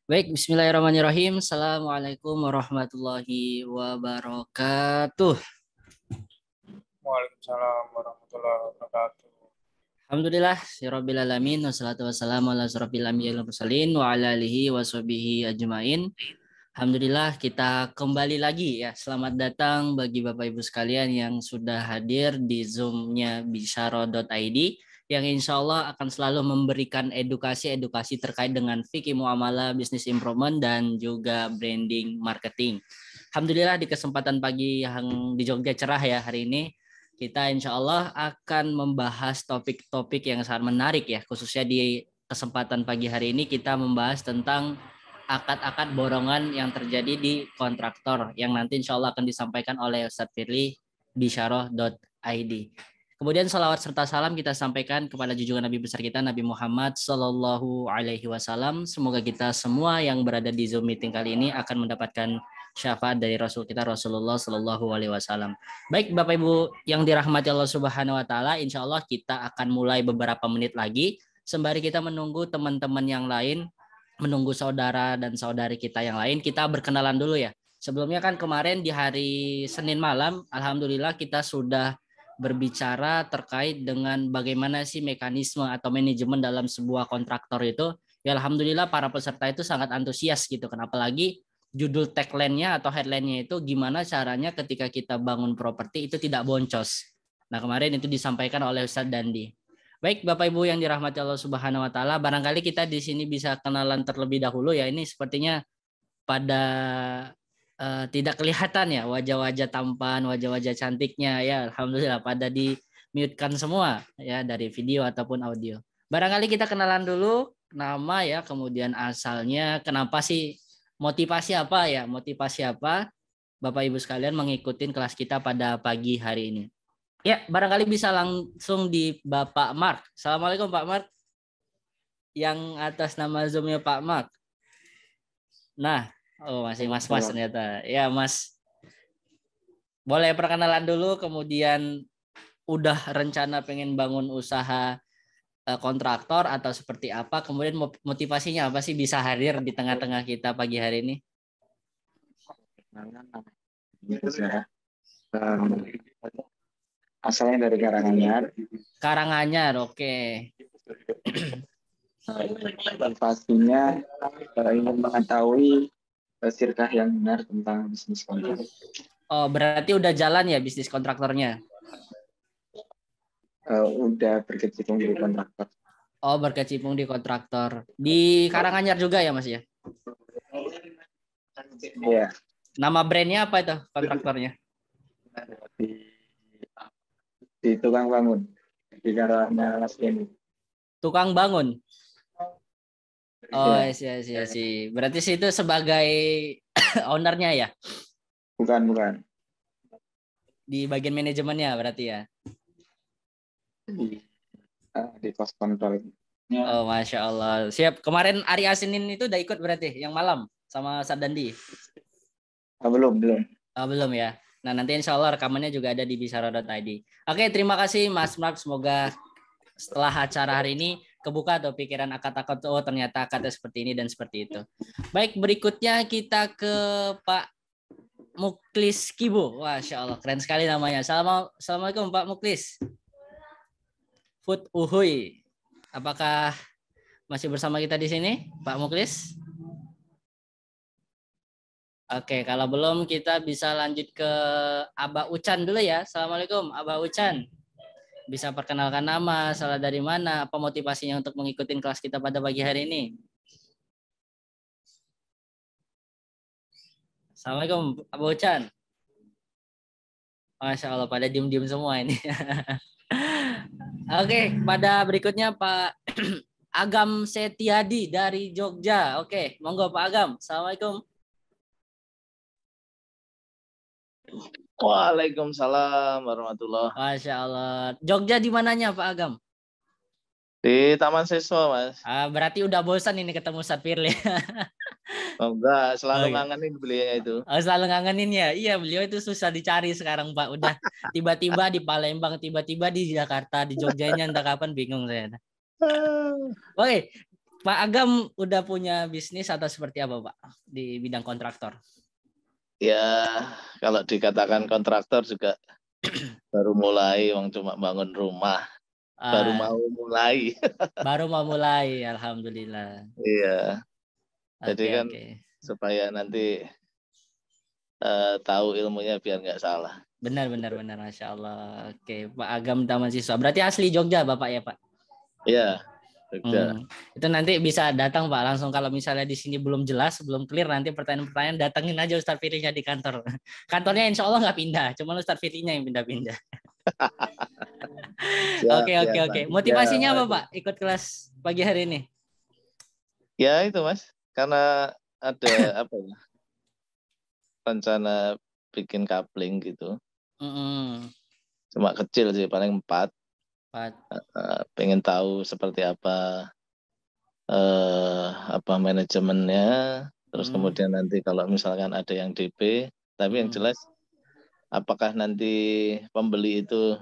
Baik, bismillahirrahmanirrahim. Assalamualaikum warahmatullahi wabarakatuh. Waalaikumsalam warahmatullahi wabarakatuh. Alhamdulillah, sirabbil alamin, wassalatu wassalamu ala asrofil anbiya'i wal mursalin wa ala alihi wa sahbihi ajmain. Alhamdulillah kita kembali lagi ya. Selamat datang bagi Bapak Ibu sekalian yang sudah hadir di Zoom-nya bisyaro.id yang insya Allah akan selalu memberikan edukasi-edukasi terkait dengan fikih muamalah, business improvement, dan juga branding marketing. Alhamdulillah di kesempatan pagi yang di Jogja cerah ya hari ini, kita insya Allah akan membahas topik-topik yang sangat menarik ya, khususnya di kesempatan pagi hari ini kita membahas tentang akad-akad borongan yang terjadi di kontraktor yang nanti insya Allah akan disampaikan oleh Ustadz Firly di syarah.id. Kemudian salawat serta salam kita sampaikan kepada junjungan Nabi besar kita Nabi Muhammad Sallallahu Alaihi Wasallam. Semoga kita semua yang berada di Zoom meeting kali ini akan mendapatkan syafaat dari Rasul kita Rasulullah Sallallahu Alaihi Wasallam. Baik Bapak Ibu yang dirahmati Allah Subhanahu Wa Taala, insya Allah kita akan mulai beberapa menit lagi sembari kita menunggu teman-teman yang lain, menunggu saudara dan saudari kita yang lain. Kita berkenalan dulu ya. Sebelumnya kan kemarin di hari Senin malam, alhamdulillah kita sudah berbicara terkait dengan bagaimana sih mekanisme atau manajemen dalam sebuah kontraktor itu. Ya alhamdulillah para peserta itu sangat antusias gitu kan, apalagi judul tagline-nya atau headline-nya itu gimana caranya ketika kita bangun properti itu tidak boncos. Nah, kemarin itu disampaikan oleh Ustadz Dandi. Baik, Bapak Ibu yang dirahmati Allah Subhanahu wa taala, barangkali kita di sini bisa kenalan terlebih dahulu ya. Ini sepertinya pada tidak kelihatan ya wajah-wajah tampan, wajah-wajah cantiknya ya. Alhamdulillah pada di mute-kan semua ya dari video ataupun audio. Barangkali kita kenalan dulu nama ya, kemudian asalnya, kenapa sih, motivasi apa ya? Motivasi apa Bapak Ibu sekalian mengikuti kelas kita pada pagi hari ini? Ya, barangkali bisa langsung di Bapak Mark. Assalamualaikum Pak Mark. Yang atas nama Zoom-nya Pak Mark. Nah, oh masih Mas ternyata. Ya, Mas. Boleh perkenalan dulu, kemudian udah rencana pengen bangun usaha kontraktor atau seperti apa? Kemudian motivasinya apa sih bisa hadir di tengah-tengah kita pagi hari ini? Asalnya dari Karanganyar. Karanganyar, oke. Dan pastinya ingin mengetahui sirkah yang benar tentang bisnis kontrak. Oh, berarti udah jalan ya bisnis kontraktornya? Udah berkecimpung di kontraktor. Oh, berkecimpung di kontraktor. Di Karanganyar juga ya, Mas ya? Iya. Nama brandnya apa itu kontraktornya? Di tukang bangun di Karanganyar ini. Tukang bangun. Oh, Ya. sih. Berarti sih itu sebagai ownernya ya? Bukan. Di bagian manajemennya berarti ya? Di pos kontrol. Oh, Masya Allah. Siap. Kemarin Ari Asinin itu udah ikut berarti yang malam sama Sadandi? Belum. Oh, belum ya. Nah, nanti insya Allah rekamannya juga ada di bisara.id. Oke, terima kasih Mas Mark. Semoga setelah acara hari ini kebuka atau pikiran akad-akad, oh ternyata akadnya seperti ini dan seperti itu. Baik, berikutnya kita ke Pak Muklis Kibo. Masya Allah, keren sekali namanya. Assalamualaikum Pak Muklis. Food Uhuy. Apakah masih bersama kita di sini, Pak Muklis? Oke, kalau belum kita bisa lanjut ke Aba Ucan dulu ya. Assalamualaikum, Aba Ucan. Bisa perkenalkan nama, asal dari mana, apa motivasinya untuk mengikuti kelas kita pada pagi hari ini? Assalamualaikum, Aba Ucan. Masya Allah, pada diem-diem semua ini. Oke, pada berikutnya Pak Agam Setiadi dari Jogja. Oke, monggo Pak Agam. Assalamualaikum. Waalaikumsalam warahmatullahi. Masya Allah. Jogja di mananya Pak Agam? Di Taman Siswa, Mas. Berarti udah bosan ini ketemu Ustadz Firly. Oh, enggak, selalu ngangenin beliau itu. Oh, selalu ngangenin ya? Iya, beliau itu susah dicari sekarang, Pak. Udah tiba-tiba di Palembang, tiba-tiba di Jakarta, di Jogjanya entah kapan bingung saya. Oke, Pak Agam udah punya bisnis atau seperti apa, Pak, di bidang kontraktor? Ya, kalau dikatakan kontraktor juga baru mulai, wong cuma bangun rumah, baru mau mulai. Baru mau mulai, alhamdulillah. Iya, jadi Oke, kan oke. supaya nanti tahu ilmunya biar nggak salah. Benar, Masya Allah. Oke, Pak Agam Taman Siswa. Berarti asli Jogja, Bapak ya, Pak? Iya, Jogja. Itu nanti bisa datang, Pak. Langsung kalau misalnya di sini belum jelas, belum clear, nanti pertanyaan-pertanyaan datangin aja Ustadz Firly-nya di kantor. Kantornya insya Allah nggak pindah, cuma Ustadz Firly-nya yang pindah-pindah. Oke. Motivasinya apa, Pak? Ikut kelas pagi hari ini? Ya itu, Mas. Karena ada rencana bikin coupling gitu. Cuma kecil sih, paling 4. Pengen tahu seperti apa manajemennya, terus kemudian nanti kalau misalkan ada yang DP, tapi yang jelas apakah nanti pembeli itu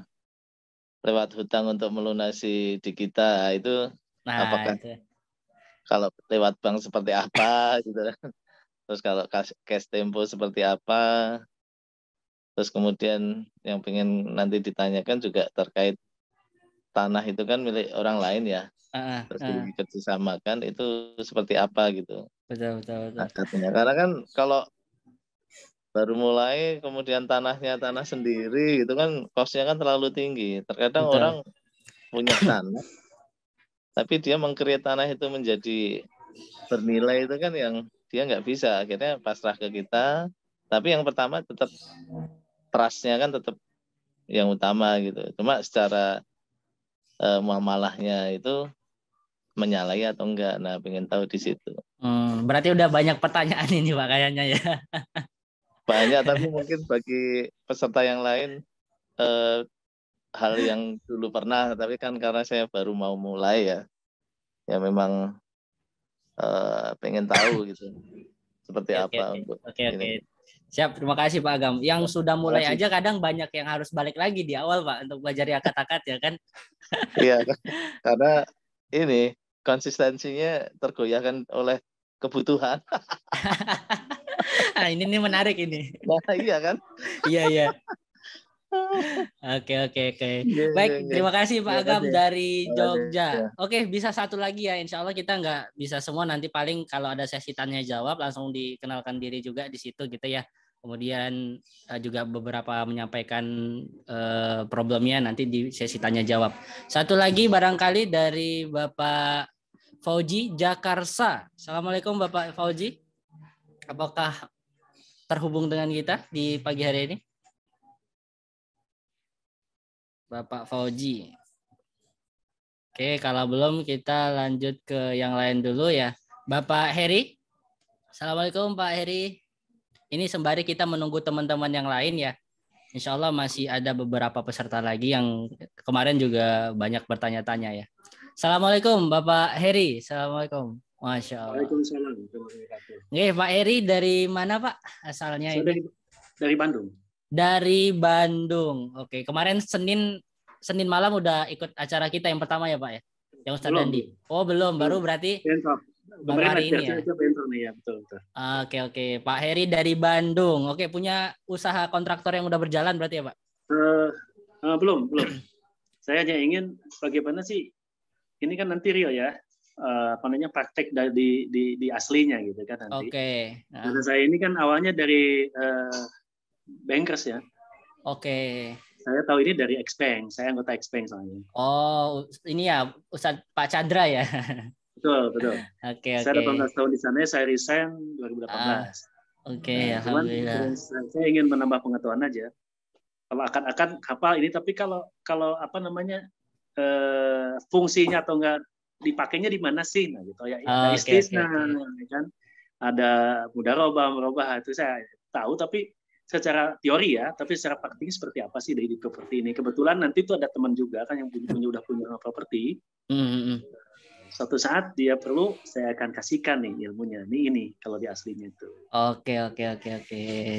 lewat hutang untuk melunasi di kita, itu apakah itu. Kalau lewat bank seperti apa gitu, terus kalau cash tempo seperti apa, terus kemudian yang pengen nanti ditanyakan juga terkait tanah itu kan milik orang lain ya, terus dikerjasamakan itu seperti apa gitu. Betul. Katanya. Karena kan kalau baru mulai kemudian tanah sendiri gitu kan cost-nya kan terlalu tinggi. Terkadang orang punya tanah tapi dia meng-create tanah itu menjadi bernilai, itu kan yang dia nggak bisa, akhirnya pasrah ke kita. Tapi yang pertama tetap trust-nya kan tetap yang utama gitu. Cuma secara muamalahnya itu menyalahi atau enggak. Nah, pengen tahu di situ. Berarti udah banyak pertanyaan ini, Pak, kayaknya ya. Banyak, tapi mungkin bagi peserta yang lain hal yang dulu pernah, tapi kan karena saya baru mau mulai ya memang pengen tahu gitu seperti apa untuk ini. Siap, terima kasih Pak Agam. Yang sudah mulai aja kadang banyak yang harus balik lagi di awal, Pak, untuk belajar akad-akad ya kan? Iya, karena ini konsistensinya tergoyahkan oleh kebutuhan. Ini menarik ini. Nah, iya kan? Iya. Oke. Baik, terima kasih Pak Agam dari Jogja. Oke, bisa satu lagi ya. Insya Allah kita nggak bisa semua, nanti paling kalau ada sesi tanya jawab langsung dikenalkan diri juga di situ gitu ya. Kemudian juga beberapa menyampaikan problemnya nanti di sesi tanya jawab. Satu lagi barangkali dari Bapak Fauji Jakarta. Assalamualaikum Bapak Fauji. Apakah terhubung dengan kita di pagi hari ini? Bapak Fauji. Oke, kalau belum kita lanjut ke yang lain dulu ya. Bapak Heri. Assalamualaikum Pak Heri. Ini sembari kita menunggu teman-teman yang lain ya. Insya Allah masih ada beberapa peserta lagi yang kemarin juga banyak bertanya-tanya ya. Assalamualaikum Bapak Heri. Assalamualaikum. Masya Allah. Waalaikumsalam. Oke, Pak Heri dari mana Pak asalnya ini? Dari Bandung. Dari Bandung. Oke, kemarin Senin malam udah ikut acara kita yang pertama ya Pak ya? Yang Ustadz Dandi. Oh belum, baru berarti baru hari ini ya? Ya, betul. Oke. Pak Heri dari Bandung. Oke, punya usaha kontraktor yang udah berjalan berarti ya Pak? Belum. Saya hanya ingin bagaimana sih, ini kan nanti real ya, praktek di aslinya gitu kan nanti. Oke. Karena saya ini kan awalnya dari bankers ya. Oke. Saya tahu ini dari Xpeng, saya anggota Xpeng soalnya. Oh, ini ya Ustadz Pak Chandra ya. Betul. Oke. Saya 18 tahun di sana, saya resign 2018. Oke, alhamdulillah. Saya ingin menambah pengetahuan aja. Kalau akan kapal ini, tapi kalau fungsinya atau enggak dipakainya di mana sih? Nah gitu ya. Istisna, kan? Ada mudharabah, merubah, itu saya tahu, tapi secara teori ya, tapi secara praktik seperti apa sih dari properti ini? Kebetulan nanti itu ada teman juga kan yang udah punya properti. Suatu saat dia perlu, saya akan kasihkan nih ilmunya. Ini kalau di aslinya itu. Oke.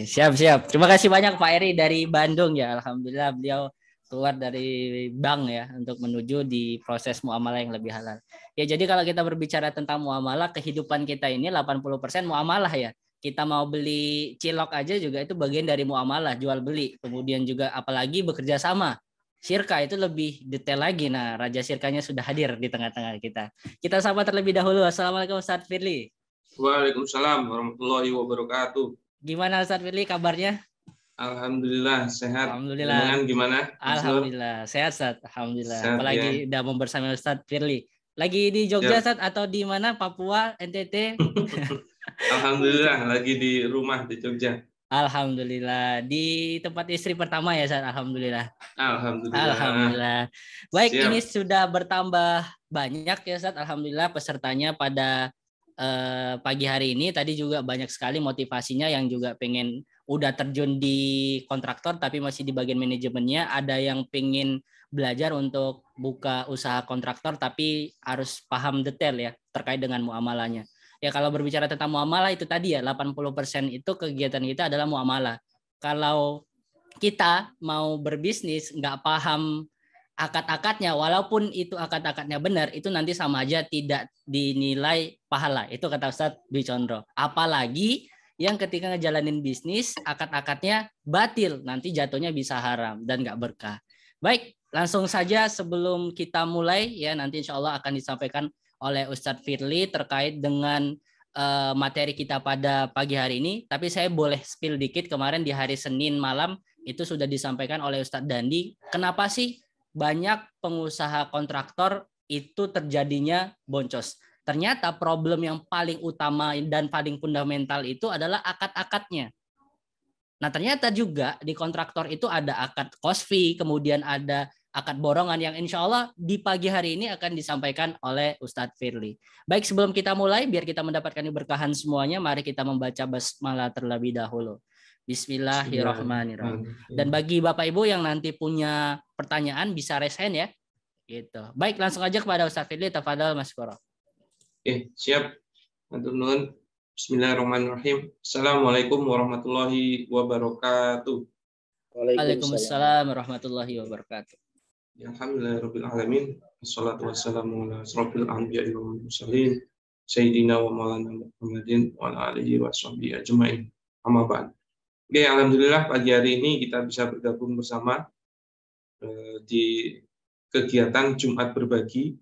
Siap. Terima kasih banyak Pak Eri dari Bandung ya. Alhamdulillah beliau keluar dari bank ya untuk menuju di proses muamalah yang lebih halal. Ya jadi kalau kita berbicara tentang muamalah, kehidupan kita ini 80% muamalah ya. Kita mau beli cilok aja juga itu bagian dari muamalah, jual beli. Kemudian juga apalagi bekerja sama. Syirka itu lebih detail lagi. Nah, Raja Syirkanya sudah hadir di tengah-tengah kita. Kita sapa terlebih dahulu. Assalamualaikum Ustaz Firly. Waalaikumsalam warahmatullahi wabarakatuh. Gimana Ustaz Firly kabarnya? Alhamdulillah sehat. Alhamdulillah. Dengan gimana? Alhamdulillah sehat Ustaz. Alhamdulillah. Sehat, apalagi udah bersama Ustaz Firly. Lagi di Jogja Ustaz atau di mana? Papua, NTT? Alhamdulillah lagi di rumah di Jogja. Alhamdulillah di tempat istri pertama ya Ustaz. Alhamdulillah. Alhamdulillah. Baik, Siap. ini sudah bertambah banyak ya Ustaz. Alhamdulillah pesertanya pada pagi hari ini. Tadi juga banyak sekali motivasinya yang juga pengen udah terjun di kontraktor tapi masih di bagian manajemennya. Ada yang pengen belajar untuk buka usaha kontraktor tapi harus paham detail ya terkait dengan muamalahnya. Ya kalau berbicara tentang muamalah itu tadi ya 80% itu kegiatan kita adalah muamalah. Kalau kita mau berbisnis nggak paham akad-akadnya, walaupun itu akad-akadnya benar, itu nanti sama aja tidak dinilai pahala. Itu kata Ustadz Dwi Condro. Apalagi yang ketika ngejalanin bisnis akad-akadnya batil, nanti jatuhnya bisa haram dan nggak berkah. Baik, langsung saja sebelum kita mulai ya nanti insya Allah akan disampaikan oleh Ustadz Firly terkait dengan materi kita pada pagi hari ini. Tapi saya boleh spill dikit, kemarin di hari Senin malam itu sudah disampaikan oleh Ustadz Dandi. Kenapa sih banyak pengusaha kontraktor itu terjadinya boncos? Ternyata problem yang paling utama dan paling fundamental itu adalah akad-akadnya. Nah ternyata juga di kontraktor itu ada akad cost fee, kemudian ada akad borongan yang insya Allah di pagi hari ini akan disampaikan oleh Ustadz Firly. Baik, sebelum kita mulai, biar kita mendapatkan keberkahan semuanya, mari kita membaca basmalah terlebih dahulu. Bismillahirrahmanirrahim. Dan bagi Bapak Ibu yang nanti punya pertanyaan bisa raise hand ya. Gitu. Baik, langsung aja kepada Ustadz Firly. Tafadhal Mas Koro. Siap. Matur. Bismillahirrahmanirrahim. Assalamualaikum warahmatullahi wabarakatuh. Waalaikumsalam warahmatullahi wabarakatuh. Alhamdulillahirabbil alamin. Wassalatu wassalamu ala asrofil anbiya'i wal mursalin sayyidina wa maulana Muhammadin wa ala alihi washabbihi ajmain. Amma ba'd. Oke, alhamdulillah pagi hari ini kita bisa bergabung bersama di kegiatan Jumat Berbagi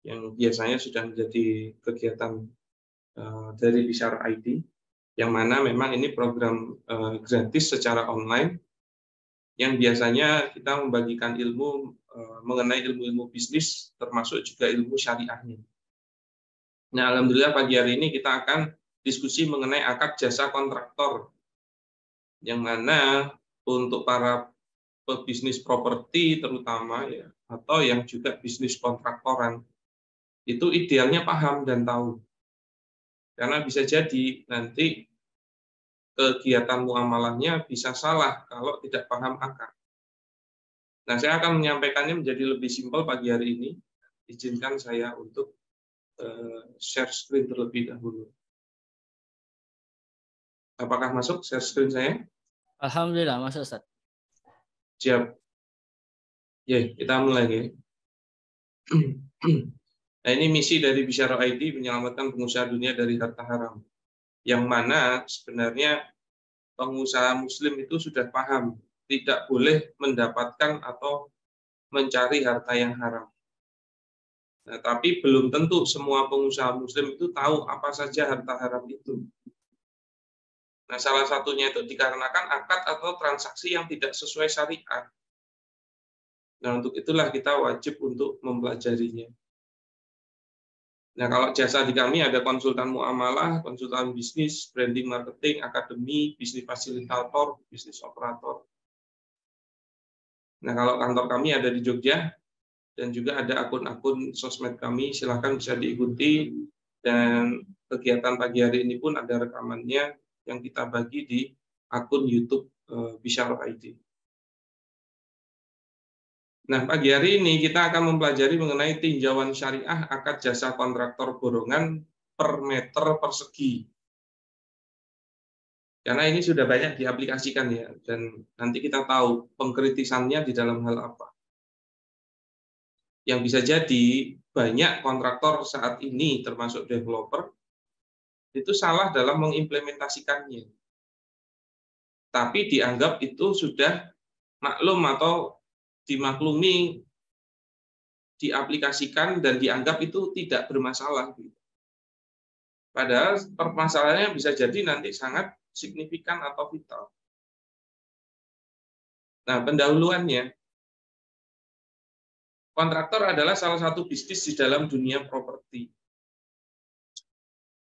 yang biasanya sudah menjadi kegiatan dari Bisyarah ID, yang mana memang ini program gratis secara online yang biasanya kita membagikan ilmu mengenai ilmu-ilmu bisnis termasuk juga ilmu syariahnya. Nah, alhamdulillah pagi hari ini kita akan diskusi mengenai akad jasa kontraktor, yang mana untuk para pebisnis properti terutama ya, atau yang juga bisnis kontraktoran itu idealnya paham dan tahu, karena bisa jadi nanti kegiatan muamalahnya bisa salah kalau tidak paham akad. Nah, saya akan menyampaikannya menjadi lebih simpel pagi hari ini. Izinkan saya untuk share screen terlebih dahulu. Apakah masuk share screen saya? Alhamdulillah, masuk Ustaz. Siap. Ya, kita mulai ya. Nah, ini misi dari Bisyarah ID, menyelamatkan pengusaha dunia dari harta haram. Yang mana sebenarnya pengusaha muslim itu sudah paham tidak boleh mendapatkan atau mencari harta yang haram. Nah, tapi belum tentu semua pengusaha muslim itu tahu apa saja harta haram itu. Nah, salah satunya itu dikarenakan akad atau transaksi yang tidak sesuai syariat. Nah, untuk itulah kita wajib untuk mempelajarinya. Nah, kalau jasa di kami ada konsultan muamalah, konsultan bisnis, branding marketing, akademi, bisnis fasilitator, bisnis operator. Nah, kalau kantor kami ada di Jogja, dan juga ada akun-akun sosmed kami, silahkan bisa diikuti. Dan kegiatan pagi hari ini pun ada rekamannya yang kita bagi di akun YouTube Bisyarah ID. Nah, pagi hari ini kita akan mempelajari mengenai tinjauan syariah akad jasa kontraktor borongan per meter persegi. Karena ini sudah banyak diaplikasikan ya, dan nanti kita tahu pengkritisannya di dalam hal apa. Yang bisa jadi banyak kontraktor saat ini termasuk developer itu salah dalam mengimplementasikannya. Tapi dianggap itu sudah maklum atau dimaklumi, diaplikasikan dan dianggap itu tidak bermasalah. Padahal permasalahannya bisa jadi nanti sangat signifikan atau vital. Nah, pendahuluannya, kontraktor adalah salah satu bisnis di dalam dunia properti.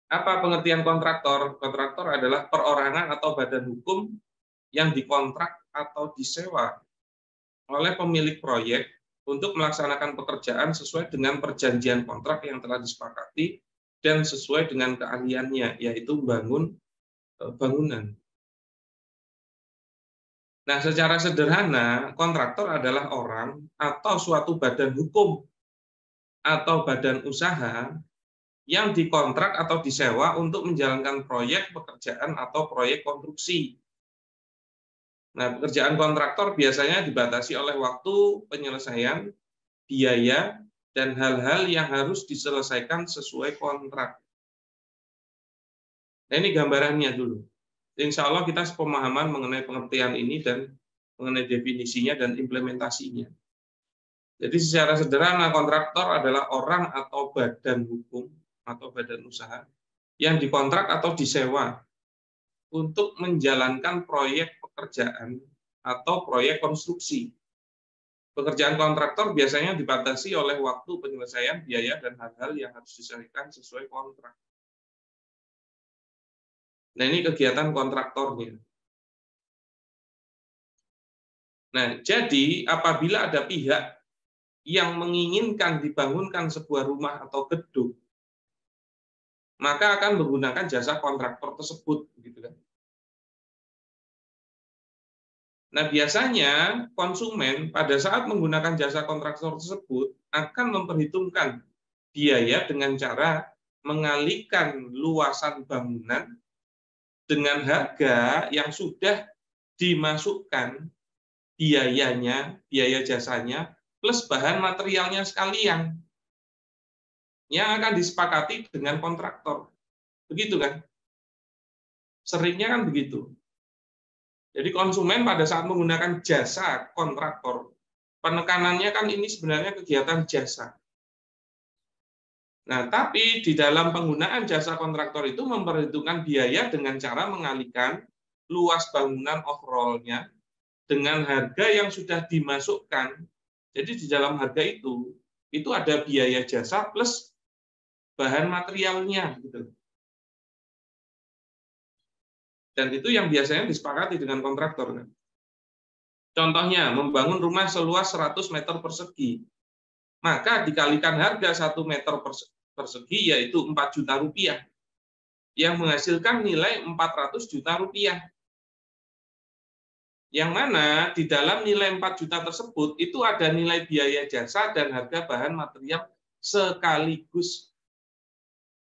Apa pengertian kontraktor? Kontraktor adalah perorangan atau badan hukum yang dikontrak atau disewa oleh pemilik proyek untuk melaksanakan pekerjaan sesuai dengan perjanjian kontrak yang telah disepakati dan sesuai dengan keahliannya, yaitu bangun bangunan. Nah, secara sederhana, kontraktor adalah orang atau suatu badan hukum atau badan usaha yang dikontrak atau disewa untuk menjalankan proyek pekerjaan atau proyek konstruksi. Nah, pekerjaan kontraktor biasanya dibatasi oleh waktu penyelesaian, biaya, dan hal-hal yang harus diselesaikan sesuai kontrak. Nah, ini gambarannya dulu. Insya Allah kita sepemahaman mengenai pengertian ini dan mengenai definisinya dan implementasinya. Jadi secara sederhana, kontraktor adalah orang atau badan hukum atau badan usaha yang dikontrak atau disewa untuk menjalankan proyek pekerjaan atau proyek konstruksi. Pekerjaan kontraktor biasanya dibatasi oleh waktu penyelesaian, biaya, dan hal-hal yang harus diselesaikan sesuai kontrak. Nah, ini kegiatan kontraktornya. Nah, jadi apabila ada pihak yang menginginkan dibangunkan sebuah rumah atau gedung, maka akan menggunakan jasa kontraktor tersebut, gitu kan. Nah, biasanya konsumen pada saat menggunakan jasa kontraktor tersebut akan memperhitungkan biaya dengan cara mengalihkan luasan bangunan dengan harga yang sudah dimasukkan biayanya, biaya jasanya, plus bahan materialnya sekalian yang akan disepakati dengan kontraktor. Begitu kan? Seringnya kan begitu. Jadi konsumen pada saat menggunakan jasa kontraktor, penekanannya kan ini sebenarnya kegiatan jasa. Nah, tapi di dalam penggunaan jasa kontraktor itu memperhitungkan biaya dengan cara mengalihkan luas bangunan overall-nya dengan harga yang sudah dimasukkan. Jadi di dalam harga itu ada biaya jasa plus bahan materialnya, gitu. Dan itu yang biasanya disepakati dengan kontraktor. Kan? Contohnya, membangun rumah seluas 100 meter persegi. Maka dikalikan harga 1 meter persegi, yaitu 4 juta rupiah. Yang menghasilkan nilai 400 juta rupiah. Yang mana di dalam nilai 4 juta tersebut, itu ada nilai biaya jasa dan harga bahan material sekaligus.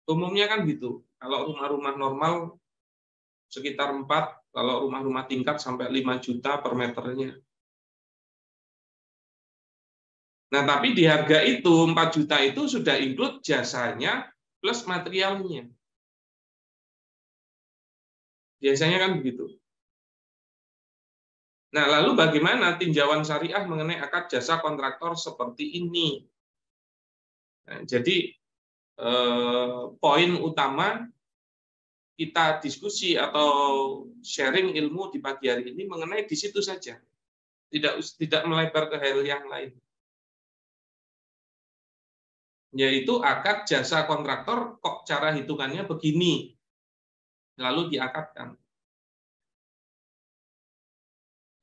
Umumnya kan gitu. Kalau rumah-rumah normal, sekitar 4, kalau rumah-rumah tingkat sampai 5 juta per meternya. Nah, tapi di harga itu, 4 juta itu sudah include jasanya plus materialnya. Biasanya kan begitu. Nah, lalu bagaimana tinjauan syariah mengenai akad jasa kontraktor seperti ini? Nah, jadi, poin utama kita diskusi atau sharing ilmu di pagi hari ini mengenai di situ saja, tidak melebar ke hal yang lain, yaitu akad jasa kontraktor kok cara hitungannya begini, lalu diakadkan.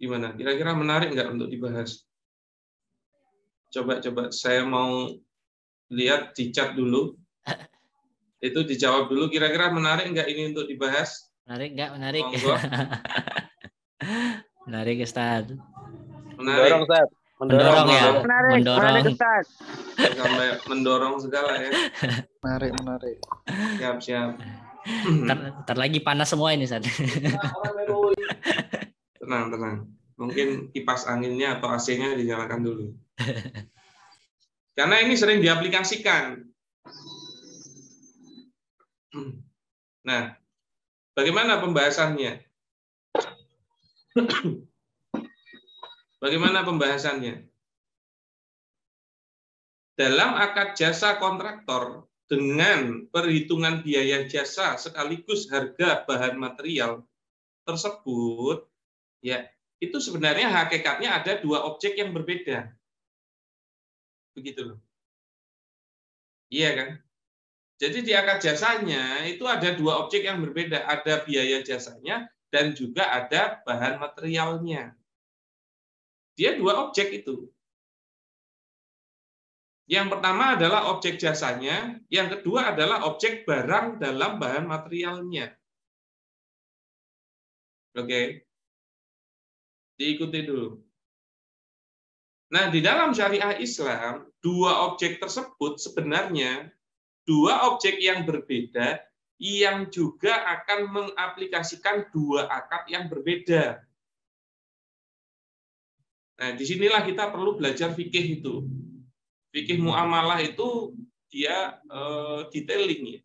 Gimana? Kira-kira menarik nggak untuk dibahas? Coba saya mau lihat di chat dulu. Itu dijawab dulu, kira-kira menarik nggak ini untuk dibahas? Menarik nggak? Menarik. Menarik, Ustaz. Menarik. Mendorong ya. Menarik, Ustaz. Sampai mendorong segala ya. Menarik. Siap. Ntar lagi panas semua ini, San. Tenang. Mungkin kipas anginnya atau AC-nya dinyalakan dulu. Karena ini sering diaplikasikan. Nah, bagaimana pembahasannya? Bagaimana pembahasannya? Dalam akad jasa kontraktor dengan perhitungan biaya jasa sekaligus harga bahan material tersebut, ya itu sebenarnya hakikatnya ada dua objek yang berbeda. Begitu loh. Iya kan? Jadi di akad jasanya itu ada dua objek yang berbeda, ada biaya jasanya dan juga ada bahan materialnya. Dia dua objek itu. Yang pertama adalah objek jasanya, yang kedua adalah objek barang dalam bahan materialnya. Oke. Diikuti dulu. Nah, di dalam syariah Islam, dua objek tersebut sebenarnya dua objek yang berbeda yang juga akan mengaplikasikan dua akad yang berbeda. Nah, disinilah kita perlu belajar fikih itu. Fikih muamalah itu dia detailing ya.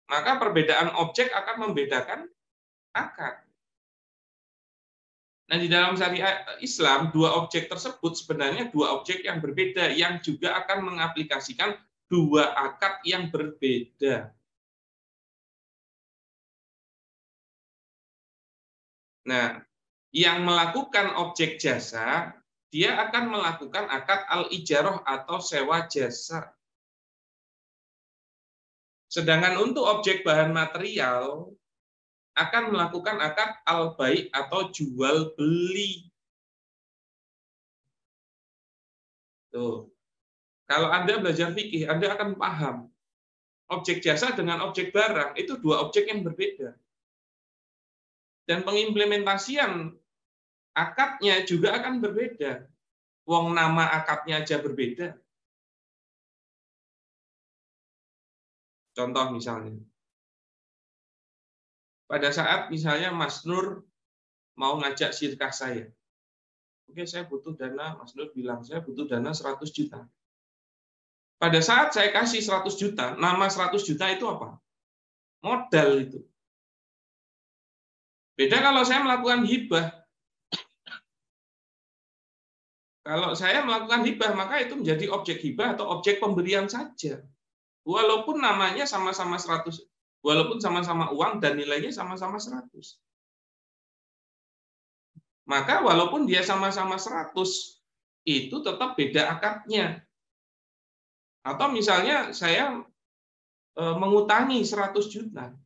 Maka perbedaan objek akan membedakan akad. Nah, di dalam syariat Islam, dua objek tersebut sebenarnya dua objek yang berbeda yang juga akan mengaplikasikan dua akad yang berbeda. Nah, yang melakukan objek jasa, dia akan melakukan akad al-ijarah atau sewa jasa. Sedangkan untuk objek bahan material, akan melakukan akad al-bai' atau jual beli. Tuh. Kalau Anda belajar fikih, Anda akan paham. Objek jasa dengan objek barang itu dua objek yang berbeda. Dan pengimplementasian akadnya juga akan berbeda. Wong nama akadnya aja berbeda. Contoh misalnya. Pada saat misalnya Mas Nur mau ngajak sirkah saya. Oke, saya butuh dana, Mas Nur bilang, saya butuh dana 100 juta. Pada saat saya kasih 100 juta, nama 100 juta itu apa? Modal itu. Beda kalau saya melakukan hibah. Kalau saya melakukan hibah, maka itu menjadi objek hibah atau objek pemberian saja. Walaupun namanya sama-sama 100, walaupun sama-sama uang dan nilainya sama-sama 100. Maka walaupun dia sama-sama 100, itu tetap beda akadnya. Atau misalnya saya mengutangi 100 juta.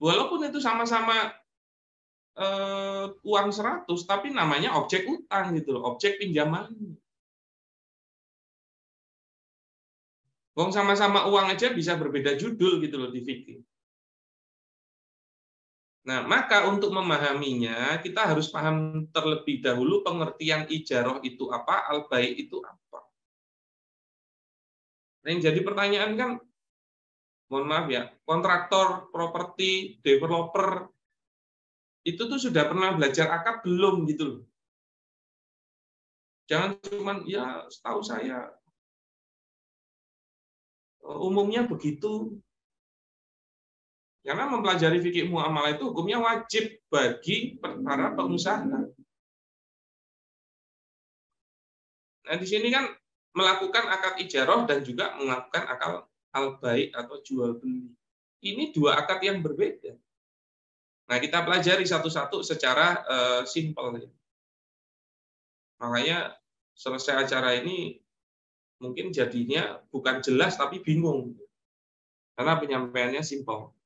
Walaupun itu sama-sama uang 100, tapi namanya objek utang gitu loh, objek pinjaman. Wong sama-sama uang aja bisa berbeda judul gitu loh di fikih. Nah, maka untuk memahaminya kita harus paham terlebih dahulu pengertian ijarah itu apa, al-bai' itu apa. Nah, yang jadi pertanyaan kan, mohon maaf ya, kontraktor, properti, developer, itu tuh sudah pernah belajar akad belum gitu loh. Jangan cuman ya setahu saya umumnya begitu. Karena mempelajari fikih muamalah itu hukumnya wajib bagi para pengusaha. Nah, di sini kan melakukan akad ijarah dan juga melakukan akad al-bai' atau jual beli. Ini dua akad yang berbeda. Nah, kita pelajari satu-satu secara simpel. Makanya selesai acara ini mungkin jadinya bukan jelas tapi bingung. Karena penyampaiannya simpel.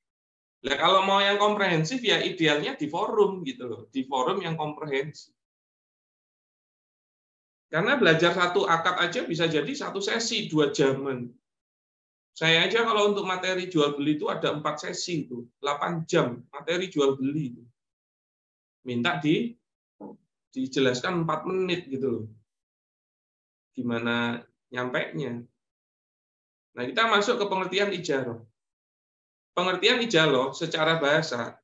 Nah, kalau mau yang komprehensif ya idealnya di forum gitu loh, di forum yang komprehensif. Karena belajar satu akad aja bisa jadi satu sesi 2 jaman. Saya aja kalau untuk materi jual beli itu ada 4 sesi itu, 8 jam materi jual beli itu. Minta dijelaskan 4 menit gitu loh. Gimana nyampainya. Nah, kita masuk ke pengertian ijarah. pengertian ijaroh secara bahasa.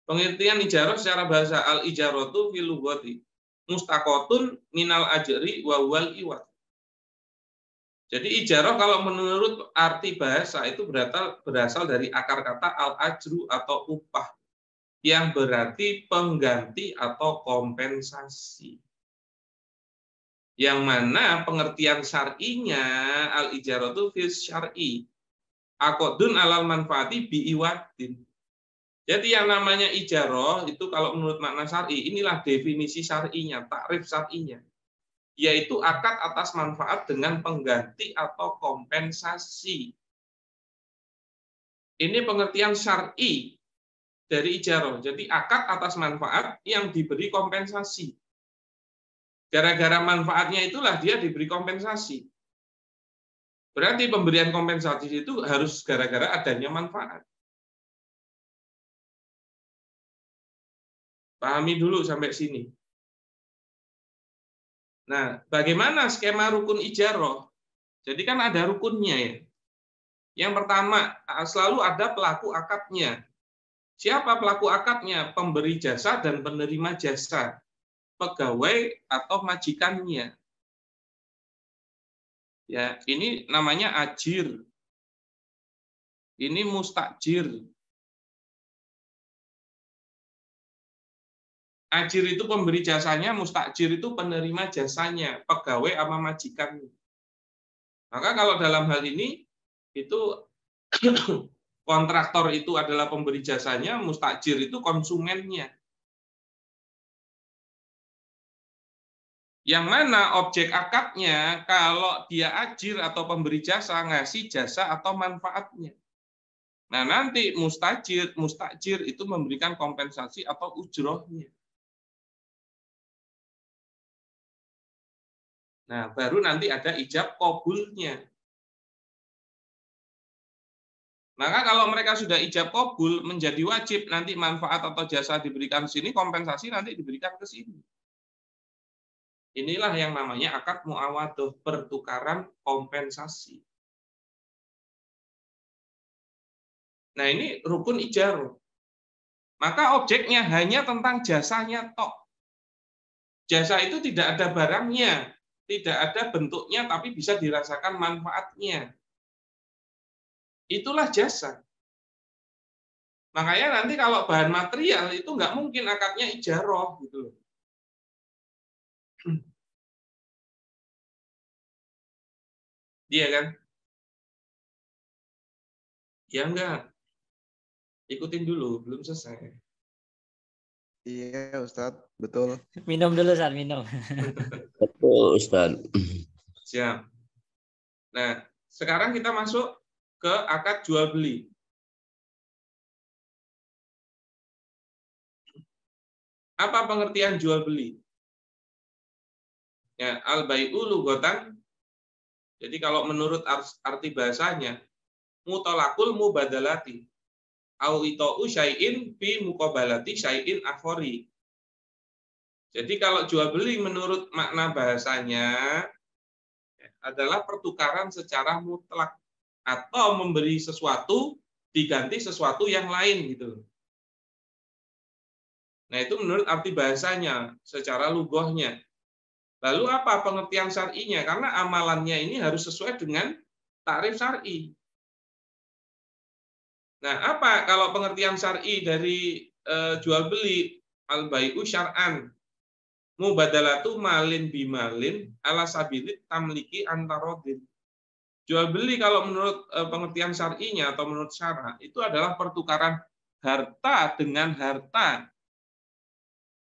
Pengertian ijaroh secara bahasa, al-ijaratu fil lughati mustaqotun minal ajri wa wal iwat. Jadi ijarah kalau menurut arti bahasa itu berasal dari akar kata al-ajru atau upah, yang berarti pengganti atau kompensasi. Yang mana pengertian syar'inya al-ijaratu fil syar'i aqdun alal manfaati bi iwadin. Jadi yang namanya ijarah itu kalau menurut makna syar'i, inilah definisi syar'inya, takrif syar'inya, yaitu akad atas manfaat dengan pengganti atau kompensasi. Ini pengertian syar'i dari ijarah. Jadi akad atas manfaat yang diberi kompensasi. Gara-gara manfaatnya itulah dia diberi kompensasi. Berarti pemberian kompensasi itu harus gara-gara adanya manfaat. Pahami dulu sampai sini. Nah, bagaimana skema rukun ijarah? Jadi kan ada rukunnya ya. Yang pertama, selalu ada pelaku akadnya. Siapa pelaku akadnya? Pemberi jasa dan penerima jasa. Pegawai atau majikannya. Ya, ini namanya ajir. Ini mustajir. Ajir itu pemberi jasanya, mustajir itu penerima jasanya, pegawai sama majikannya. Maka kalau dalam hal ini itu kontraktor itu adalah pemberi jasanya, mustajir itu konsumennya. Yang mana objek akadnya kalau dia ajir atau pemberi jasa ngasih jasa atau manfaatnya. Nah, nanti mustajir itu memberikan kompensasi atau ujrohnya. Nah, baru nanti ada ijab qabulnya. Maka kalau mereka sudah ijab qabul, menjadi wajib nanti manfaat atau jasa diberikan sini, kompensasi nanti diberikan ke sini. Inilah yang namanya akad muawadhah, pertukaran kompensasi. Nah, ini rukun ijarah. Maka objeknya hanya tentang jasanya tok. Jasa itu tidak ada barangnya, tidak ada bentuknya, tapi bisa dirasakan manfaatnya. Itulah jasa. Makanya nanti kalau bahan material itu nggak mungkin akadnya ijarah gitu. Iya kan? Ya enggak. Ikutin dulu, belum selesai. Iya, Ustadz, betul. Minum dulu, Ustadz, minum. Betul, Ustadz. Siap. Nah, sekarang kita masuk ke akad jual beli. Apa pengertian jual beli? Ya, al-bai'u lughatan. Jadi kalau menurut arti bahasanya, mutolakul mubadalati. Au ita'u syai'in fi muqabalati syai'in akhari. Jadi kalau jual beli menurut makna bahasanya adalah pertukaran secara mutlak atau memberi sesuatu diganti sesuatu yang lain gitu. Nah, itu menurut arti bahasanya secara lughahnya. Lalu apa pengertian syar'inya? Karena amalannya ini harus sesuai dengan takrif syar'i. Nah, apa kalau pengertian syar'i dari jual beli al-bai'u syar'an mubadalatu malin bimalin ala sabilit tamliki antarodin. Jual beli kalau menurut pengertian syar'inya atau menurut syara itu adalah pertukaran harta dengan harta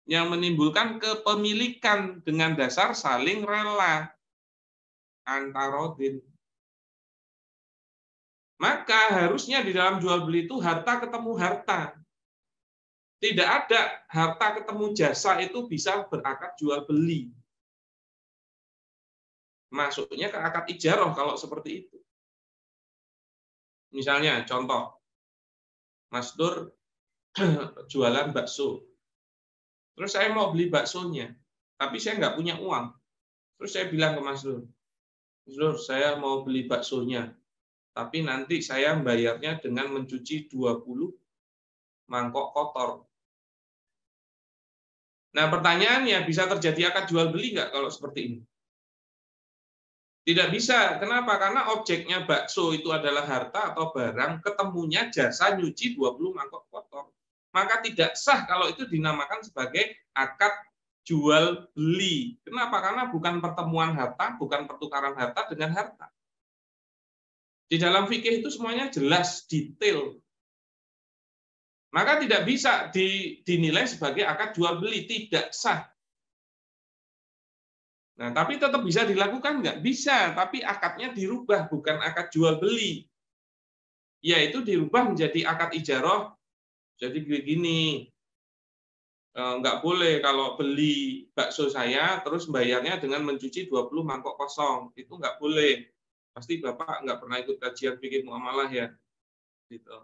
yang menimbulkan kepemilikan dengan dasar saling rela antarodin. Maka harusnya di dalam jual beli itu harta ketemu harta. Tidak ada harta ketemu jasa itu bisa berakad jual beli. Masuknya ke akad ijarah kalau seperti itu. Misalnya contoh, Mas Dur jualan bakso. Terus saya mau beli baksonya, tapi saya nggak punya uang. Terus saya bilang ke Mas Dur, saya mau beli baksonya. tapi nanti saya membayarnya dengan mencuci 20 mangkok kotor. Nah, pertanyaannya, bisa terjadi akad jual beli nggak kalau seperti ini? Tidak bisa. Kenapa? Karena objeknya bakso itu adalah harta atau barang, ketemunya jasa nyuci 20 mangkok kotor. Maka tidak sah kalau itu dinamakan sebagai akad jual beli. Kenapa? Karena bukan pertemuan harta, bukan pertukaran harta dengan harta. Di dalam fikih itu semuanya jelas, detail. Maka tidak bisa dinilai sebagai akad jual beli, tidak sah. Nah, tapi tetap bisa dilakukan nggak? Bisa, tapi akadnya dirubah, bukan akad jual beli. Yaitu dirubah menjadi akad ijarah. Jadi begini, nggak boleh kalau beli bakso saya, terus bayarnya dengan mencuci 20 mangkok kosong. Itu nggak boleh. Pasti Bapak nggak pernah ikut kajian fikih muamalah ya. Gitu.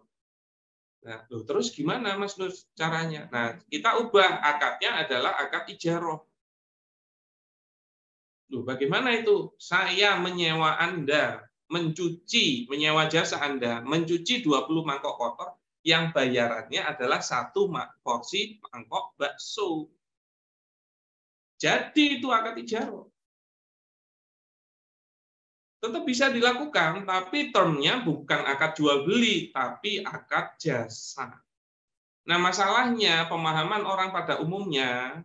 Nah, terus gimana Mas Nur caranya? Nah, kita ubah akadnya adalah akad ijarah. Bagaimana itu? Saya menyewa Anda, menyewa jasa Anda, mencuci 20 mangkok kotor, yang bayarannya adalah 1 porsi mangkok bakso. Jadi itu akad ijarah. Tetap bisa dilakukan, tapi termnya bukan akad jual beli, tapi akad jasa. Nah, masalahnya pemahaman orang pada umumnya,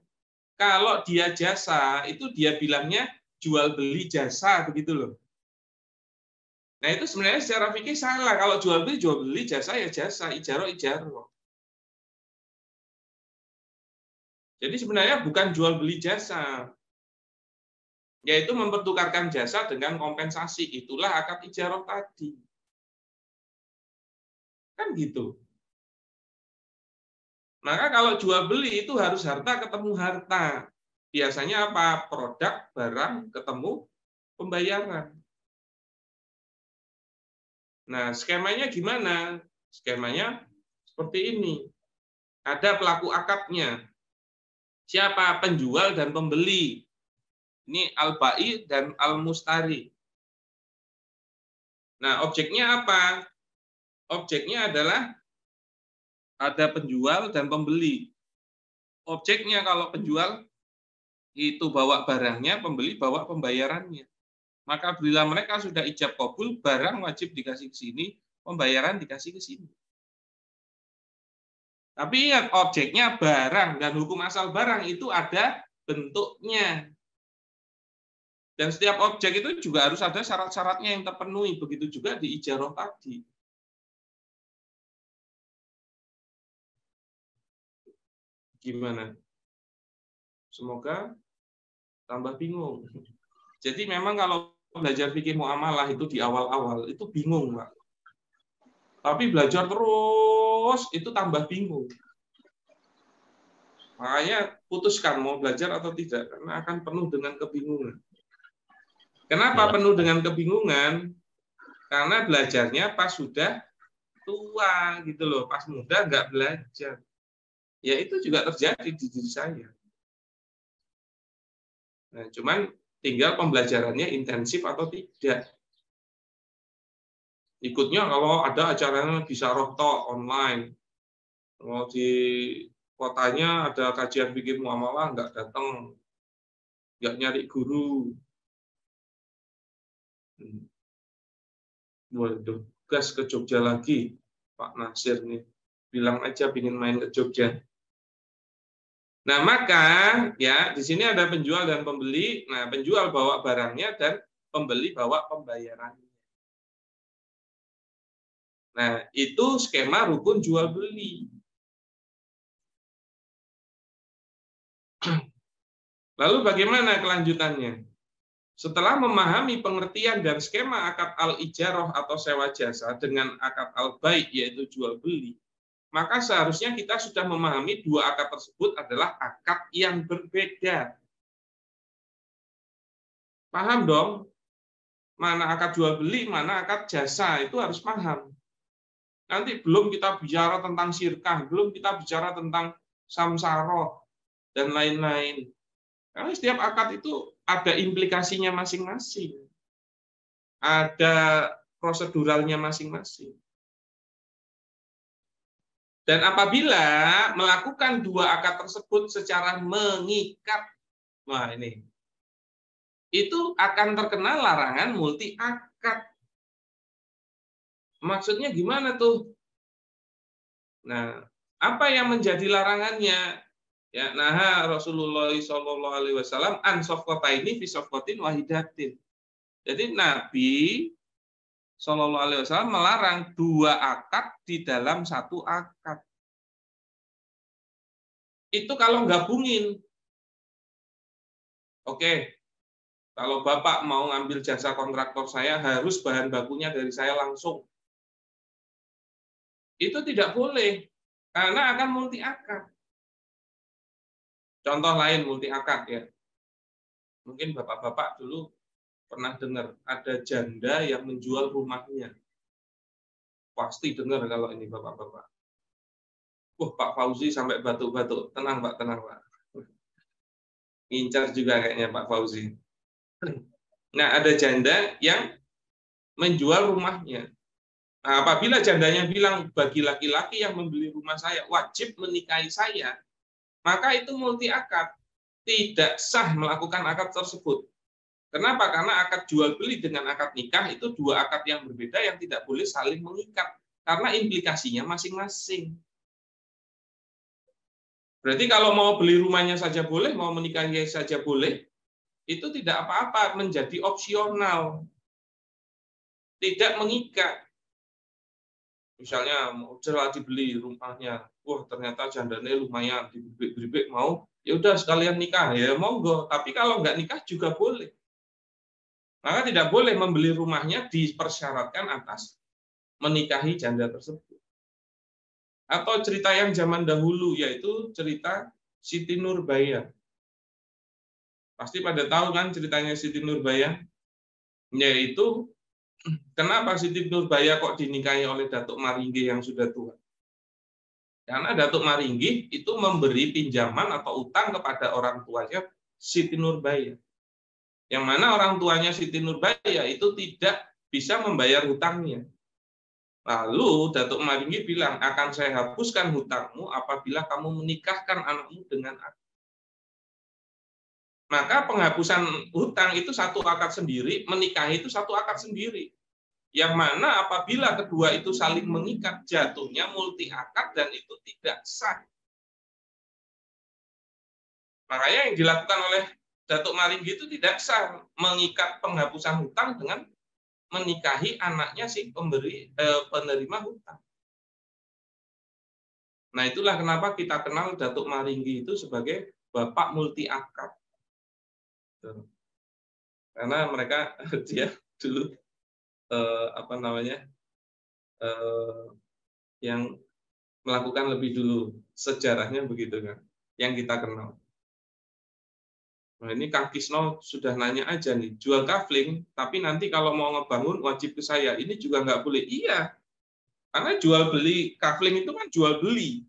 kalau dia jasa, itu dia bilangnya jual beli jasa, begitu loh. Nah, itu sebenarnya secara fikih salah. Kalau jual beli jasa ya jasa, ijarah. Jadi sebenarnya bukan jual beli jasa, yaitu mempertukarkan jasa dengan kompensasi. Itulah akad ijarah tadi. Kan gitu. Maka kalau jual beli itu harus harta ketemu harta. Biasanya apa? Produk, barang, ketemu pembayaran. Nah, skemanya gimana? Skemanya seperti ini. Ada pelaku akadnya. Siapa? Penjual dan pembeli. Ini al-bai dan al-mustari. Nah, objeknya apa? Objeknya adalah ada penjual dan pembeli. Objeknya kalau penjual itu bawa barangnya, pembeli bawa pembayarannya. Maka bila mereka sudah ijab kabul, barang wajib dikasih ke sini, pembayaran dikasih ke sini. Tapi ingat, objeknya barang, dan hukum asal barang itu ada bentuknya. Dan setiap objek itu juga harus ada syarat-syaratnya yang terpenuhi. Begitu juga di ijarah tadi. Gimana? Semoga tambah bingung. Jadi memang kalau belajar fikih muamalah itu di awal-awal itu bingung, Pak. Tapi belajar terus itu tambah bingung. Makanya putuskan mau belajar atau tidak, karena akan penuh dengan kebingungan. Kenapa penuh dengan kebingungan? Karena belajarnya pas sudah tua gitu loh, pas muda nggak belajar. Ya itu juga terjadi di diri saya. Nah, cuman tinggal pembelajarannya intensif atau tidak. Ikutnya kalau ada acaranya bisa rohto online. Kalau di kotanya ada kajian fikih muamalah nggak datang, nggak nyari guru. Waduh, gas ke Jogja lagi, Pak Nasir nih. Bilang aja ingin main ke Jogja. Nah, maka ya di sini ada penjual dan pembeli. Nah, penjual bawa barangnya dan pembeli bawa pembayarannya. Nah, itu skema rukun jual beli. Lalu bagaimana kelanjutannya? Setelah memahami pengertian dan skema akad al-ijarah atau sewa jasa dengan akad al-bai yaitu jual beli, maka seharusnya kita sudah memahami dua akad tersebut adalah akad yang berbeda. Paham dong? Mana akad jual beli, mana akad jasa, itu harus paham. Nanti belum kita bicara tentang syirkah, belum kita bicara tentang samsaroh, dan lain-lain. Karena setiap akad itu ada implikasinya masing-masing. Ada proseduralnya masing-masing. Dan apabila melakukan dua akad tersebut secara mengikat, wah ini, itu akan terkena larangan multi akad. Maksudnya gimana tuh? Nah, apa yang menjadi larangannya? Ya, nah Rasulullah SAW an safqataini fi safqatin wahidatin. Jadi Nabi SAW melarang dua akad di dalam satu akad. Itu kalau gabungin. Oke, kalau Bapak mau ngambil jasa kontraktor saya, harus bahan bakunya dari saya langsung. Itu tidak boleh, karena akan multi akad. Contoh lain multi akad ya. Mungkin Bapak-bapak dulu pernah dengar ada janda yang menjual rumahnya. Pasti dengar kalau ini Bapak-bapak. Wah, Pak Fauzi sampai batuk-batuk. Tenang Pak, tenang Pak. Ngincar juga kayaknya Pak Fauzi. Nah, ada janda yang menjual rumahnya. Nah, apabila jandanya bilang bagi laki-laki yang membeli rumah saya wajib menikahi saya, maka itu multi akad, tidak sah melakukan akad tersebut. Kenapa? Karena akad jual beli dengan akad nikah itu dua akad yang berbeda yang tidak boleh saling mengikat karena implikasinya masing-masing. Berarti kalau mau beli rumahnya saja boleh, mau menikahi saja boleh, itu tidak apa-apa, menjadi opsional, tidak mengikat. Misalnya mau celah dibeli rumahnya, wah ternyata jandanya lumayan, diberibik mau, ya udah sekalian nikah ya monggo. Tapi kalau nggak nikah juga boleh. Maka tidak boleh membeli rumahnya dipersyaratkan atas menikahi janda tersebut. Atau cerita yang zaman dahulu yaitu cerita Siti Nurbaya. Pasti pada tahu kan ceritanya Siti Nurbaya, yaitu kenapa Siti Nurbaya kok dinikahi oleh Datuk Maringgi yang sudah tua? Karena Datuk Maringgi itu memberi pinjaman atau utang kepada orang tuanya Siti Nurbaya. Yang mana orang tuanya Siti Nurbaya itu tidak bisa membayar hutangnya. Lalu Datuk Maringgi bilang, akan saya hapuskan hutangmu apabila kamu menikahkan anakmu dengan aku. Maka penghapusan hutang itu satu akad sendiri, menikahi itu satu akad sendiri. Yang mana apabila kedua itu saling mengikat, jatuhnya multi akad dan itu tidak sah. Makanya yang dilakukan oleh Datuk Maringgi itu tidak sah, mengikat penghapusan hutang dengan menikahi anaknya si penerima hutang. Nah, itulah kenapa kita kenal Datuk Maringgi itu sebagai bapak multi akad. Karena mereka dia dulu yang melakukan lebih dulu, sejarahnya begitu kan, yang kita kenal. Nah, ini Kang Kisno sudah nanya aja nih, jual kafling, tapi nanti kalau mau ngebangun wajib ke saya, ini juga nggak boleh. Iya, karena jual beli kafling itu kan jual beli,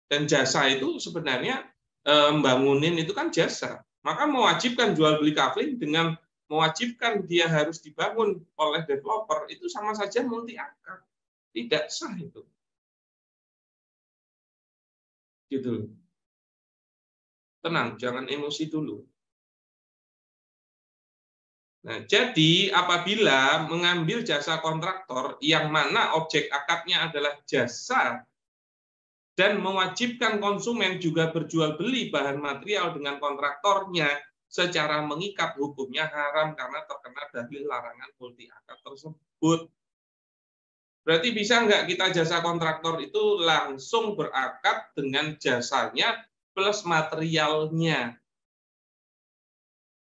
dan jasa itu sebenarnya membangunin itu kan jasa. Maka mewajibkan jual beli kafling dengan mewajibkan dia harus dibangun oleh developer itu sama saja multi akad, tidak sah itu. Gitu. Tenang, jangan emosi dulu. Nah, jadi apabila mengambil jasa kontraktor yang mana objek akadnya adalah jasa dan mewajibkan konsumen juga berjual beli bahan material dengan kontraktornya secara mengikat, hukumnya haram karena terkena dalil larangan multi akad tersebut. Berarti bisa nggak kita jasa kontraktor itu langsung berakad dengan jasanya plus materialnya?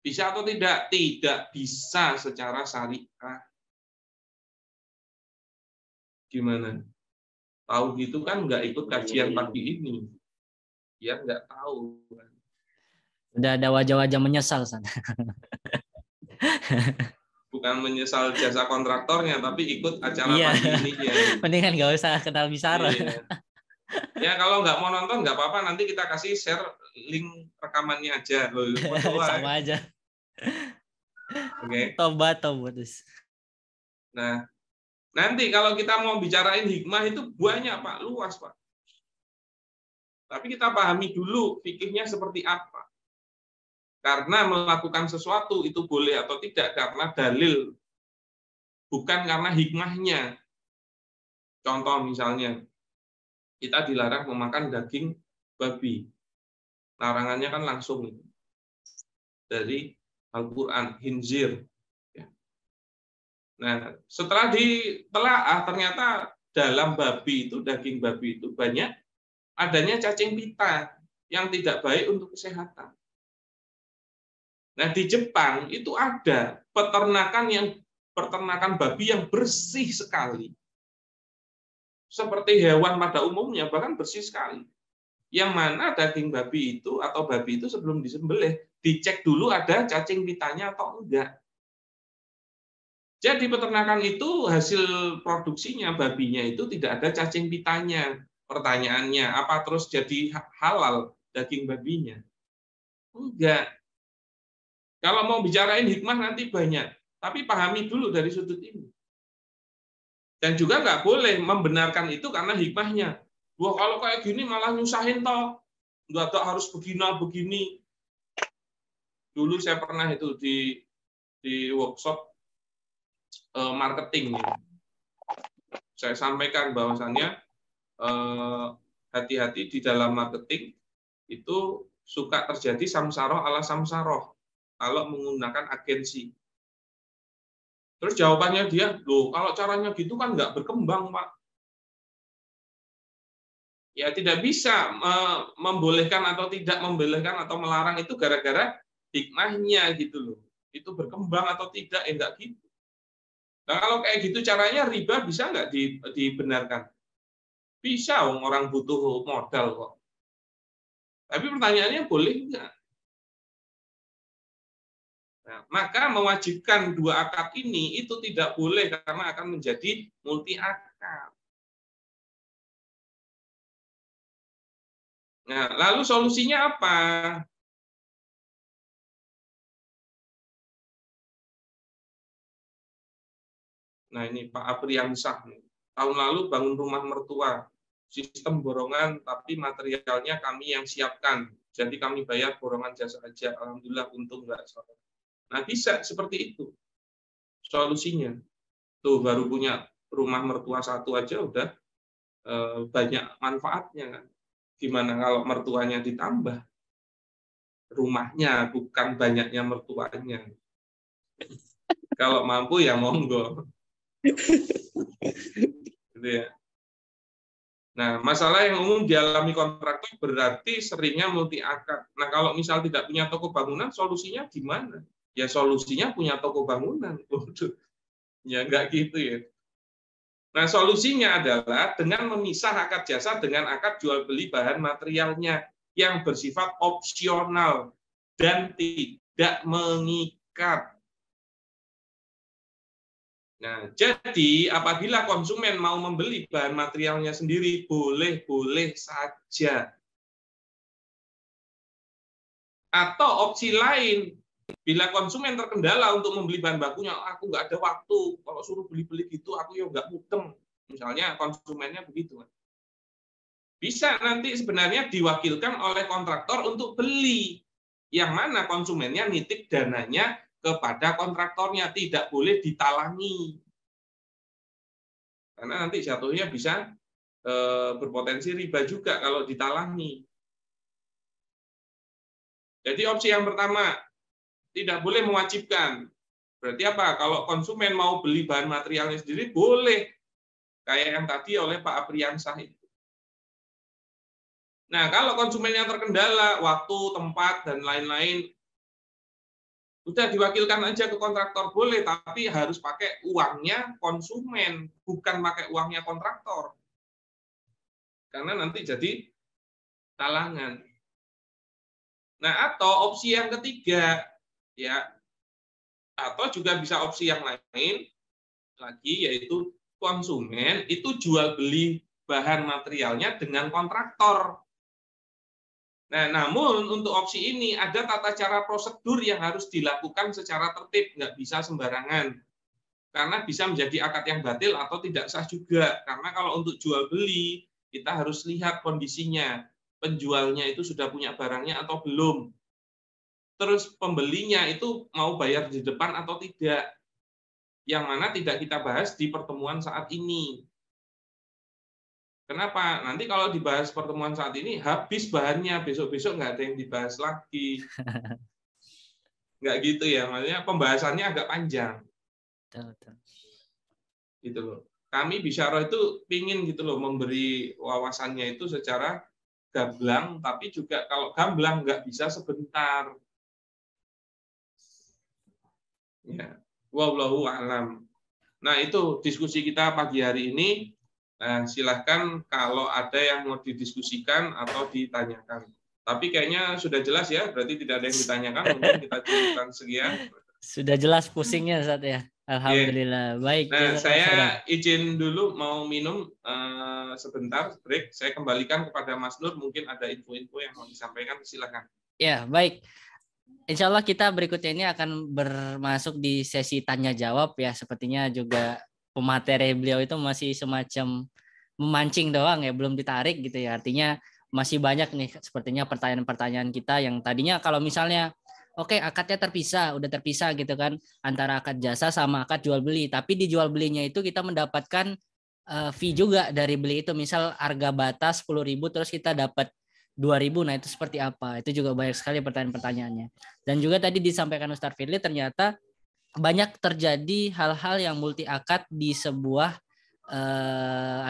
Bisa atau tidak? Tidak bisa secara syariah. Gimana? Tahu gitu kan nggak ikut kajian pagi ini. Ya nggak tahu. Udah ada wajah-wajah menyesal sana. Bukan menyesal jasa kontraktornya, tapi ikut acara pagi ini. Ya. Mendingan nggak usah kenal Bisara. Iya. Ya kalau nggak mau nonton nggak apa-apa, nanti kita kasih share link rekamannya aja. Sama aja. Oke. Tobat. Nah, Nanti kalau kita mau bicarain hikmah itu banyak Pak, luas Pak. Tapi kita pahami dulu fikihnya seperti apa. Karena melakukan sesuatu itu boleh atau tidak karena dalil, bukan karena hikmahnya. Contoh misalnya, kita dilarang memakan daging babi. Larangannya kan langsung dari Al-Quran, khinzir. Nah, setelah ditelaah ternyata dalam babi itu, daging babi itu banyak adanya cacing pita yang tidak baik untuk kesehatan. Nah, di Jepang itu ada peternakan babi yang bersih sekali. Seperti hewan pada umumnya, bahkan bersih sekali. Yang mana daging babi itu atau babi itu sebelum disembelih dicek dulu ada cacing pitanya atau enggak. Jadi peternakan itu hasil produksinya babinya itu tidak ada cacing pitanya. Pertanyaannya, apa terus jadi halal daging babinya? Enggak. Kalau mau bicarain hikmah nanti banyak, tapi pahami dulu dari sudut ini. Dan juga nggak boleh membenarkan itu karena hikmahnya. Wah, kalau kayak gini malah nyusahin toh. Nggak harus begini. Dulu saya pernah itu di workshop marketing. Saya sampaikan bahwasannya hati-hati di dalam marketing itu suka terjadi samsaroh ala samsaroh kalau menggunakan agensi. Terus jawabannya dia, loh kalau caranya gitu kan nggak berkembang Pak. Ya tidak bisa membolehkan atau tidak membolehkan atau melarang itu gara-gara hikmahnya gitu loh. Itu berkembang atau tidak, enggak gitu. Nah kalau kayak gitu caranya riba bisa nggak dibenarkan? Bisa, orang butuh modal kok. Tapi pertanyaannya boleh nggak? Nah, maka mewajibkan dua akad ini itu tidak boleh karena akan menjadi multi akad. Nah, lalu solusinya apa? Nah, ini Pak Apriansah. Tahun lalu bangun rumah mertua. Sistem borongan, tapi materialnya kami yang siapkan. Jadi kami bayar borongan jasa aja. Alhamdulillah untung nggak salah. Nah, bisa seperti itu solusinya. Tuh baru punya rumah mertua satu aja udah banyak manfaatnya kan. Gimana kalau mertuanya ditambah? Rumahnya bukan banyaknya mertuanya. Kalau mampu ya monggo. Gitu ya. Nah, masalah yang umum dialami kontraktor berarti seringnya multi akad. Nah, kalau misal tidak punya toko bangunan, solusinya gimana? Ya solusinya punya toko bangunan. Ya enggak gitu ya. Nah, solusinya adalah dengan memisah akad jasa dengan akad jual beli bahan materialnya yang bersifat opsional dan tidak mengikat. Nah, jadi apabila konsumen mau membeli bahan materialnya sendiri, boleh-boleh saja. Atau opsi lain, bila konsumen terkendala untuk membeli bahan bakunya, aku nggak ada waktu, kalau suruh beli-beli gitu, aku ya nggak mudeng. Misalnya konsumennya begitu. Bisa nanti sebenarnya diwakilkan oleh kontraktor untuk beli. Yang mana konsumennya nitip dananya kepada kontraktornya, tidak boleh ditalangi. Karena nanti jatuhnya bisa berpotensi riba juga kalau ditalangi. Jadi opsi yang pertama, tidak boleh mewajibkan. Berarti apa? Kalau konsumen mau beli bahan materialnya sendiri, boleh. Kayak yang tadi oleh Pak Apriansah itu. Nah, kalau konsumennya terkendala, waktu, tempat, dan lain-lain, udah diwakilkan aja ke kontraktor, boleh, tapi harus pakai uangnya konsumen, bukan pakai uangnya kontraktor. Karena nanti jadi talangan. Nah, atau opsi yang ketiga, ya, atau juga bisa opsi yang lain lagi, yaitu konsumen itu jual beli bahan materialnya dengan kontraktor. Nah, namun untuk opsi ini ada tata cara prosedur yang harus dilakukan secara tertib, nggak bisa sembarangan. karena bisa menjadi akad yang batil atau tidak sah juga. Karena kalau untuk jual beli, kita harus lihat kondisinya. Penjualnya itu sudah punya barangnya atau belum. Terus pembelinya itu mau bayar di depan atau tidak. Yang mana tidak kita bahas di pertemuan saat ini. Kenapa? Nanti kalau dibahas pertemuan saat ini, habis bahannya, besok-besok nggak ada yang dibahas lagi. Nggak gitu ya, maksudnya pembahasannya agak panjang. Gitu loh. Kami Bisyarah itu pingin gitu loh, memberi wawasannya itu secara gamblang, tapi juga kalau gamblang nggak bisa sebentar. Ya, wallahu a'lam. Nah, itu diskusi kita pagi hari ini. Nah, silahkan kalau ada yang mau didiskusikan atau ditanyakan. Tapi kayaknya sudah jelas ya, berarti tidak ada yang ditanyakan. Mungkin kita cukupkan sekian. Sudah jelas pusingnya Ustaz ya. Alhamdulillah. Baik. Nah, saya izin dulu mau minum sebentar, break. Saya kembalikan kepada Mas Nur, mungkin ada info-info yang mau disampaikan, silakan. Ya, baik. Insya Allah kita berikutnya ini akan bermasuk di sesi tanya jawab ya. Sepertinya juga pemateri beliau itu masih semacam memancing doang ya, belum ditarik gitu ya. Artinya masih banyak nih sepertinya pertanyaan-pertanyaan kita yang tadinya kalau misalnya oke, akadnya udah terpisah gitu kan antara akad jasa sama akad jual beli. Tapi di jual belinya itu kita mendapatkan fee juga dari beli itu. Misal harga batas 10.000 terus kita dapat 2.000, nah itu seperti apa? Itu juga banyak sekali pertanyaan-pertanyaannya. Dan juga tadi disampaikan Ustaz Firly ternyata banyak terjadi hal-hal yang multi akad di sebuah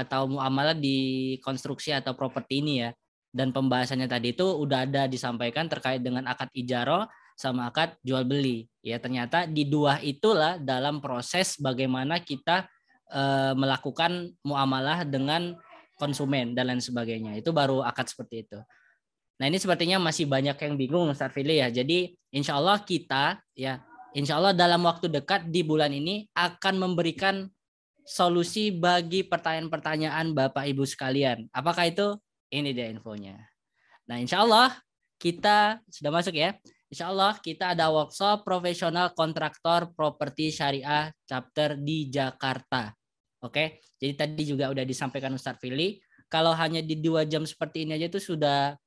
atau muamalah di konstruksi atau properti ini ya. Dan pembahasannya tadi itu udah ada disampaikan terkait dengan akad ijaro sama akad jual beli. Ya ternyata di dua itulah dalam proses bagaimana kita melakukan muamalah dengan konsumen dan lain sebagainya. Itu baru akad seperti itu. Nah ini sepertinya masih banyak yang bingung Ustaz Firly ya. Jadi insya Allah kita ya insya Allah dalam waktu dekat di bulan ini akan memberikan solusi bagi pertanyaan-pertanyaan Bapak Ibu sekalian. Apakah itu? Ini dia infonya. Nah insya Allah kita sudah masuk ya. Insya Allah kita ada workshop profesional kontraktor properti syariah chapter di Jakarta. Oke, jadi tadi juga udah disampaikan Ustaz Firly. Kalau hanya di 2 jam seperti ini aja itu sudah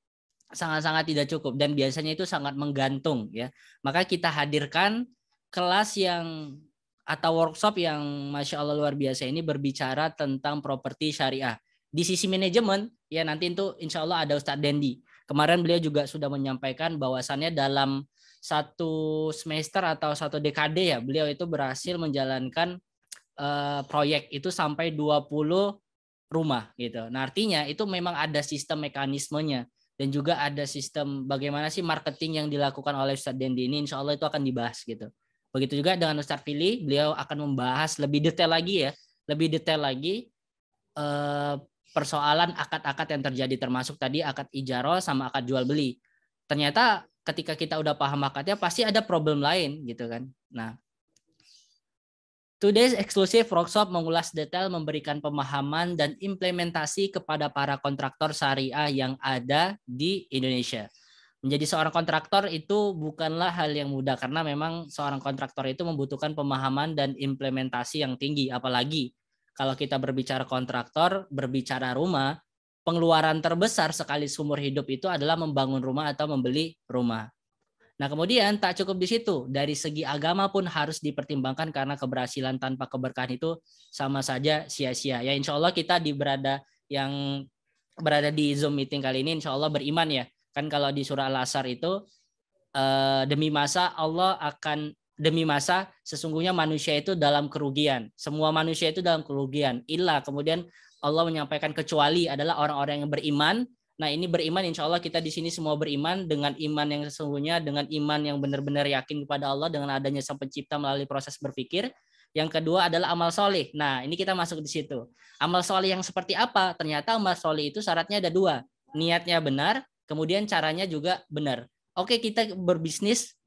sangat-sangat tidak cukup dan biasanya itu sangat menggantung ya. Maka kita hadirkan kelas yang atau workshop yang Masya Allah luar biasa ini berbicara tentang properti syariah. Di sisi manajemen ya nanti itu insya Allah ada Ustadz Dendi. Kemarin beliau juga sudah menyampaikan bahwasannya dalam 1 semester atau 1 dekade ya beliau itu berhasil menjalankan proyek itu sampai 20 rumah gitu. Nah artinya itu memang ada sistem mekanismenya dan juga ada sistem bagaimana sih marketing yang dilakukan oleh Ustadz Dendi ini insya Allah itu akan dibahas gitu. Begitu juga dengan Ustadz Firly, beliau akan membahas lebih detail lagi ya, persoalan akad-akad yang terjadi termasuk tadi akad ijaro sama akad jual beli. Ternyata ketika kita udah paham akadnya pasti ada problem lain gitu kan. Nah, today's exclusive workshop mengulas detail memberikan pemahaman dan implementasi kepada para kontraktor syariah yang ada di Indonesia. Menjadi seorang kontraktor itu bukanlah hal yang mudah karena memang seorang kontraktor itu membutuhkan pemahaman dan implementasi yang tinggi. Apalagi kalau kita berbicara kontraktor, berbicara rumah, pengeluaran terbesar sekali seumur hidup itu adalah membangun rumah atau membeli rumah. Nah kemudian tak cukup di situ, dari segi agama pun harus dipertimbangkan karena keberhasilan tanpa keberkahan itu sama saja sia-sia. Ya insya Allah kita yang berada di Zoom meeting kali ini insya Allah beriman ya. Kan kalau di surah Al-Asr itu demi masa sesungguhnya manusia itu dalam kerugian. Semua manusia itu dalam kerugian. Kemudian Allah menyampaikan kecuali adalah orang-orang yang beriman. Nah ini beriman insya Allah kita di sini semua beriman dengan iman yang sesungguhnya, dengan iman yang benar-benar yakin kepada Allah dengan adanya Sang Pencipta melalui proses berpikir. Yang kedua adalah amal soleh. Nah ini kita masuk di situ. Amal soleh yang seperti apa? Ternyata amal soleh itu syaratnya ada 2. Niatnya benar, kemudian caranya juga benar. Oke kita berbisnis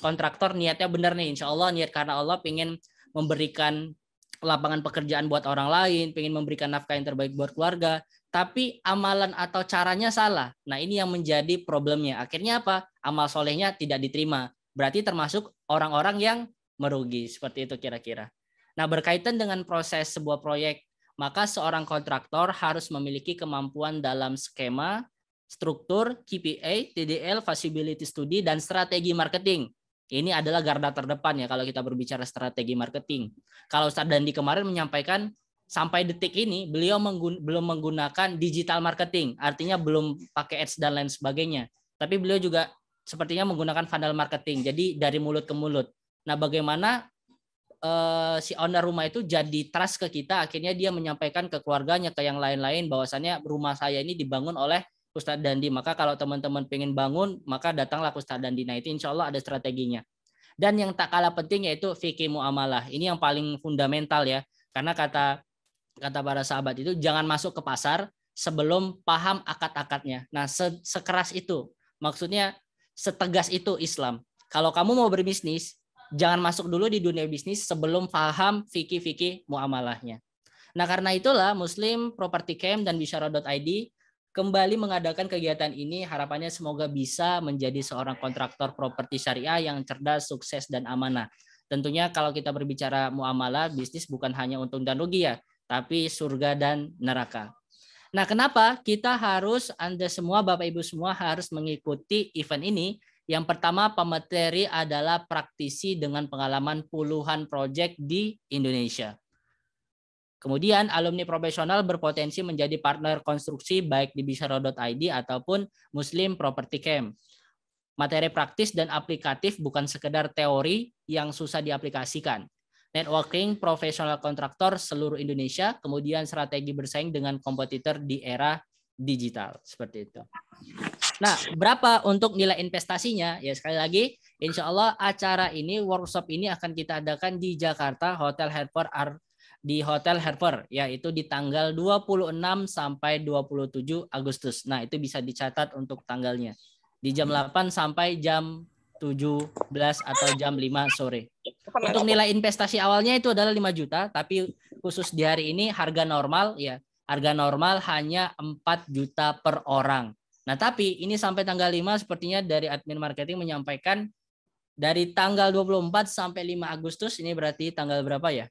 kontraktor niatnya benar nih. Insya Allah niat karena Allah pengen memberikan lapangan pekerjaan buat orang lain, pengen memberikan nafkah yang terbaik buat keluarga. Tapi amalan atau caranya salah. Nah ini yang menjadi problemnya. Akhirnya apa? Amal solehnya tidak diterima. Berarti termasuk orang-orang yang merugi. Seperti itu kira-kira. Nah, berkaitan dengan proses sebuah proyek, maka seorang kontraktor harus memiliki kemampuan dalam skema, struktur, KPI, TDL, feasibility study, dan strategi marketing. Ini adalah garda terdepan ya kalau kita berbicara strategi marketing. Kalau Ustadz Dandi kemarin menyampaikan sampai detik ini beliau belum menggunakan digital marketing, artinya belum pakai ads dan lain sebagainya. Tapi beliau juga sepertinya menggunakan funnel marketing, jadi dari mulut ke mulut. Nah, bagaimana si owner rumah itu jadi trust ke kita, akhirnya dia menyampaikan ke keluarganya, ke yang lain-lain bahwasannya rumah saya ini dibangun oleh Ustadz Dandi. Maka kalau teman-teman pengen bangun, maka datanglah ke Ustadz Dandi. Nah, itu insya Allah ada strateginya. Dan yang tak kalah penting yaitu fikih muamalah. Ini yang paling fundamental ya, karena kata para sahabat itu jangan masuk ke pasar sebelum paham akad-akadnya. Nah, sekeras itu, maksudnya setegas itu Islam. Kalau kamu mau berbisnis, jangan masuk dulu di dunia bisnis sebelum paham fikih-fikih muamalahnya. Nah, karena itulah Muslim Property Camp dan Bisyarah.id kembali mengadakan kegiatan ini. Harapannya semoga bisa menjadi seorang kontraktor properti syariah yang cerdas, sukses, dan amanah. Tentunya kalau kita berbicara muamalah, bisnis bukan hanya untung dan rugi ya, tapi surga dan neraka. Nah, kenapa kita harus, Anda semua, Bapak Ibu semua harus mengikuti event ini? Yang pertama, pemateri adalah praktisi dengan pengalaman puluhan proyek di Indonesia. Kemudian, alumni profesional berpotensi menjadi partner konstruksi baik di Bisyarah.id ataupun Muslim Property Camp. Materi praktis dan aplikatif bukan sekedar teori yang susah diaplikasikan. Networking profesional kontraktor seluruh Indonesia, kemudian strategi bersaing dengan kompetitor di era digital. Seperti itu. Nah, berapa untuk nilai investasinya? Ya, sekali lagi, insya Allah acara ini, workshop ini akan kita adakan di Jakarta, di Hotel Harper, yaitu di tanggal 26 sampai 27 Agustus. Nah, itu bisa dicatat untuk tanggalnya. Di jam 8 sampai jam 17 atau jam 5 sore. Untuk nilai investasi awalnya itu adalah 5 juta, tapi khusus di hari ini harga normal ya. Harga normal hanya 4 juta per orang. Nah, tapi ini sampai tanggal 5 sepertinya dari admin marketing menyampaikan dari tanggal 24 sampai 5 Agustus, ini berarti tanggal berapa ya?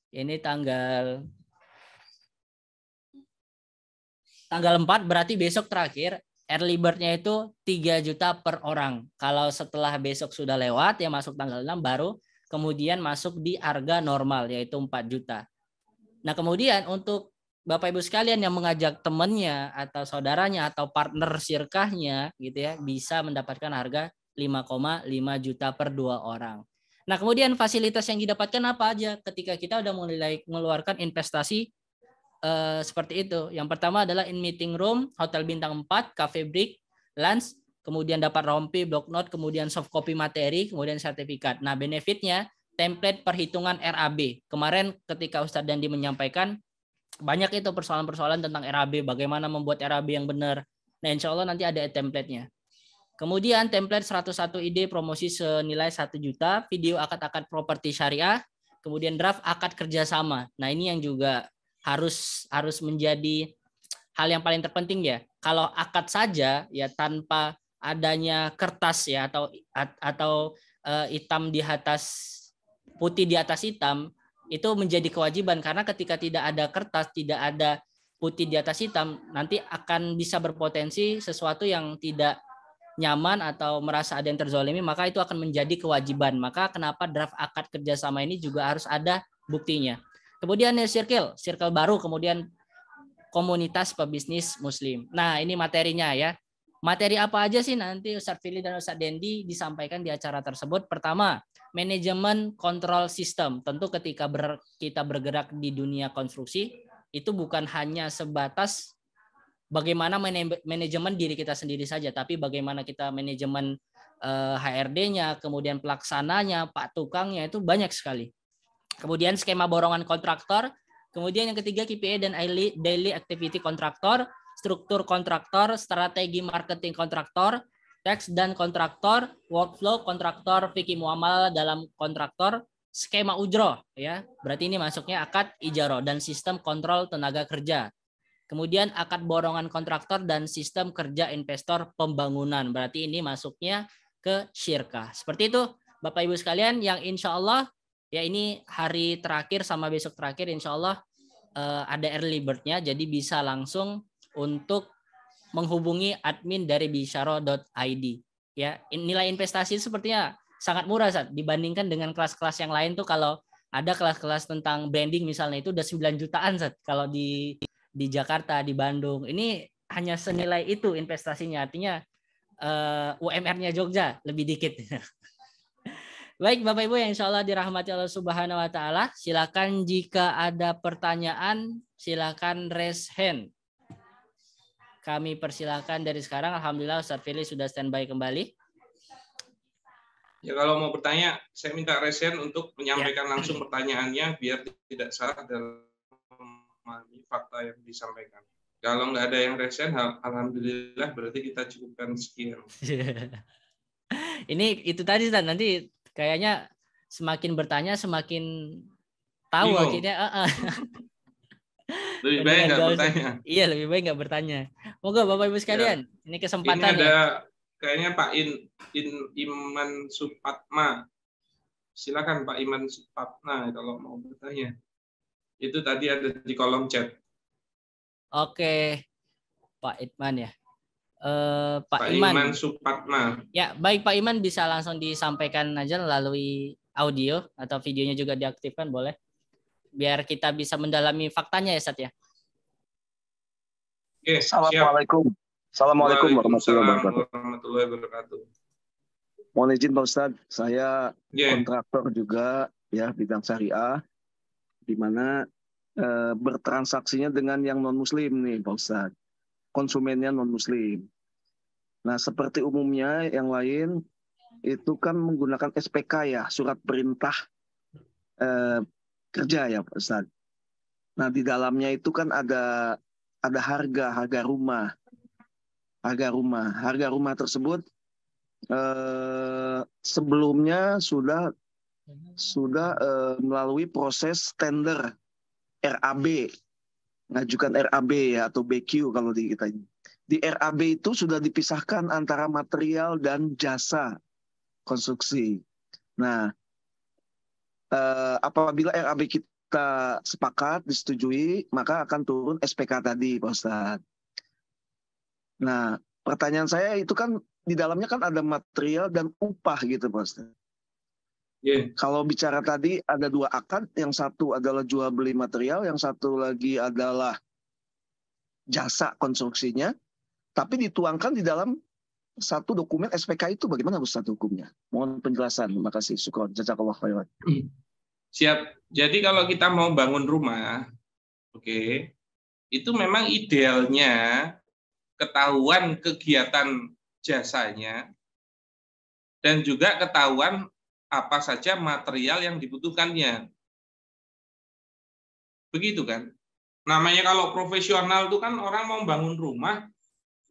Ini tanggal 4 berarti besok terakhir. Early bird-nya itu 3 juta per orang. Kalau setelah besok sudah lewat, ya masuk tanggal 6 baru kemudian masuk di harga normal yaitu 4 juta. Nah, kemudian untuk Bapak Ibu sekalian yang mengajak temannya atau saudaranya atau partner sirkahnya gitu ya, bisa mendapatkan harga 5,5 juta per 2 orang. Nah, kemudian fasilitas yang didapatkan apa aja ketika kita udah mulai mengeluarkan investasi seperti itu. Yang pertama adalah in meeting room, hotel bintang 4, cafe break, lunch, kemudian dapat rompi, block note, kemudian soft copy materi, kemudian sertifikat. Nah, benefitnya template perhitungan RAB. Kemarin ketika Ustadz Dandi menyampaikan banyak itu persoalan-persoalan tentang RAB, bagaimana membuat RAB yang benar. Nah, insya Allah nanti ada template-nya. Kemudian template 101 ide promosi senilai 1 juta, video akad-akad properti syariah, kemudian draft akad kerjasama. Nah, ini yang juga harus menjadi hal yang paling terpenting ya. Kalau akad saja ya tanpa adanya kertas ya atau hitam di atas putih di atas hitam itu menjadi kewajiban, karena ketika tidak ada kertas, tidak ada putih di atas hitam, nanti akan bisa berpotensi sesuatu yang tidak nyaman atau merasa ada yang terzolimi, maka itu akan menjadi kewajiban. Maka kenapa draft akad kerjasama ini juga harus ada buktinya. Kemudian circle baru, kemudian komunitas pebisnis muslim. Nah, ini materinya ya. Materi apa aja sih nanti Ustadz Fili dan Ustadz Dendi disampaikan di acara tersebut? Pertama, manajemen kontrol sistem. Tentu ketika kita bergerak di dunia konstruksi, itu bukan hanya sebatas bagaimana manajemen diri kita sendiri saja, tapi bagaimana kita manajemen HRD-nya, kemudian pelaksananya, Pak Tukangnya, itu banyak sekali. Kemudian skema borongan kontraktor, kemudian yang ketiga KPI dan daily activity kontraktor, struktur kontraktor, strategi marketing kontraktor, teks dan kontraktor, workflow kontraktor, fikih muamalah dalam kontraktor, skema ujroh ya. Berarti ini masuknya akad ijaroh dan sistem kontrol tenaga kerja. Kemudian akad borongan kontraktor dan sistem kerja investor pembangunan. Berarti ini masuknya ke syirkah. Seperti itu Bapak Ibu sekalian yang insya Allah Ya ini hari terakhir sama besok terakhir insya Allah ada early bird-nya, jadi bisa langsung untuk menghubungi admin dari bisyaro.id. Ya, nilai investasi sepertinya sangat murah Sat, dibandingkan dengan kelas-kelas yang lain tuh. Kalau ada kelas-kelas tentang branding misalnya itu udah 9 jutaan Sat, kalau di Jakarta, di Bandung. Ini hanya senilai itu investasinya, artinya UMR-nya Jogja lebih dikit. Baik Bapak Ibu yang insya Allah dirahmati Allah Subhanahu Wa Taala, silakan jika ada pertanyaan silakan raise hand. Kami persilakan dari sekarang. Alhamdulillah Ustadz Firly sudah standby kembali. Ya kalau mau bertanya, saya minta raise hand untuk menyampaikan langsung pertanyaannya biar tidak salah dalam memahami fakta yang disampaikan. Kalau nggak ada yang raise hand, alhamdulillah berarti kita cukupkan sekian. Ini itu tadi Ustadz, nanti kayaknya semakin bertanya semakin tahu akhirnya. Lebih baik nggak bertanya. Iya, lebih baik nggak bertanya. Moga Bapak Ibu sekalian, ini kesempatan. Ini ada kayaknya Pak Iman Supatma. Silakan Pak Iman Supatma kalau mau bertanya. Itu tadi ada di kolom chat. Oke, Pak Iman ya. Pak Iman Supatma. Ya, baik Pak Iman, bisa langsung disampaikan aja melalui audio atau videonya juga diaktifkan, boleh? Biar kita bisa mendalami faktanya ya, Sat ya. Oke, Assalamualaikum. Assalamualaikum warahmatullahi wabarakatuh. Mohon izin Pak Ustadz, saya kontraktor juga ya bidang syariah, di mana bertransaksinya dengan yang non Muslim nih Pak Ustadz. Konsumennya non-Muslim. Nah, seperti umumnya yang lain, itu kan menggunakan SPK ya, surat perintah kerja ya Pak Ustadz. Nah, di dalamnya itu kan ada harga rumah. Harga rumah tersebut sebelumnya sudah melalui proses tender RAB. Ngajukan RAB ya atau BQ kalau di kita ini. Di RAB itu sudah dipisahkan antara material dan jasa konstruksi. Nah, apabila RAB kita sepakat disetujui, maka akan turun SPK tadi, Pak Ustadz. Nah, pertanyaan saya itu kan di dalamnya kan ada material dan upah gitu, Pak Ustadz. Kalau bicara tadi ada dua akad, yang satu adalah jual beli material, yang satu lagi adalah jasa konstruksinya, tapi dituangkan di dalam satu dokumen SPK itu. Bagaimana Ustaz hukumnya? Mohon penjelasan. Terima kasih. Syukron. Jazakallah khairan. Siap. Jadi kalau kita mau bangun rumah, itu memang idealnya ketahuan kegiatan jasanya dan juga ketahuan apa saja material yang dibutuhkannya. Begitu kan? Namanya kalau profesional itu kan orang mau bangun rumah,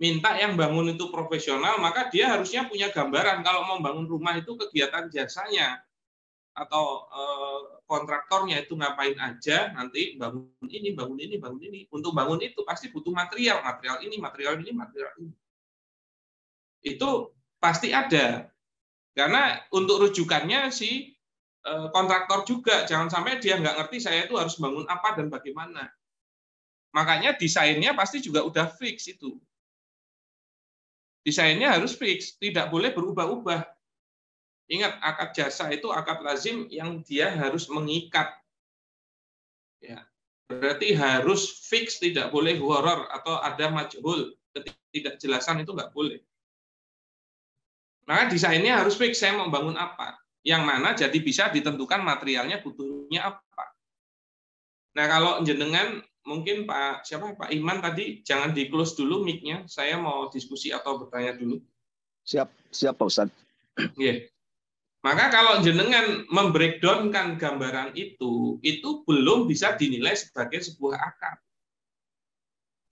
minta yang bangun itu profesional, maka dia harusnya punya gambaran kalau mau bangun rumah itu kegiatan jasanya atau kontraktornya itu ngapain aja, nanti bangun ini, bangun ini, bangun ini. Untuk bangun itu pasti butuh material ini, material ini, material ini. Itu pasti ada. Karena untuk rujukannya si kontraktor juga, jangan sampai dia nggak ngerti saya itu harus bangun apa dan bagaimana. Makanya desainnya pasti juga udah fix itu. Desainnya harus fix, tidak boleh berubah-ubah. Ingat, akad jasa itu akad lazim yang dia harus mengikat. Ya, berarti harus fix, tidak boleh horor atau ada majhul, ketidakjelasan itu nggak boleh. Maka desainnya harus fix, saya mau bangun apa. Yang mana jadi bisa ditentukan materialnya butuhnya apa. Nah kalau jenengan, mungkin Pak Iman tadi, jangan di-close dulu mic-nya, saya mau diskusi atau bertanya dulu. Siap Pak Ustadz. Yeah. Maka kalau jenengan membreakdownkan gambaran itu belum bisa dinilai sebagai sebuah akad.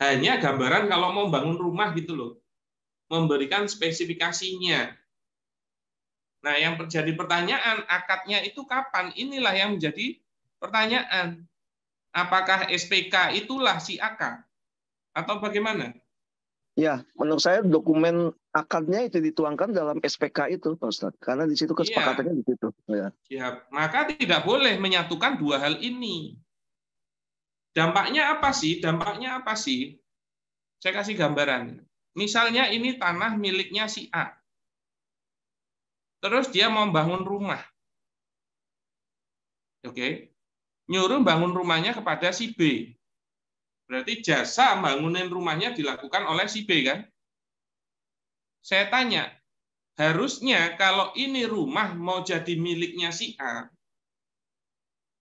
Hanya gambaran kalau mau bangun rumah gitu loh. Memberikan spesifikasinya. Nah, yang menjadi pertanyaan, akadnya itu kapan? Inilah yang menjadi pertanyaan. Apakah SPK itulah si akad? Atau bagaimana? Ya, menurut saya dokumen akadnya itu dituangkan dalam SPK itu, Pak Ustadz. Karena di situ kesepakatannya di situ. Ya. Ya, maka tidak boleh menyatukan dua hal ini. Dampaknya apa sih? Dampaknya apa sih? Saya kasih gambaran. Misalnya ini tanah miliknya si A. Terus dia mau bangun rumah. Oke. Nyuruh bangun rumahnya kepada si B. Berarti jasa bangunin rumahnya dilakukan oleh si B kan? Saya tanya, harusnya kalau ini rumah mau jadi miliknya si A,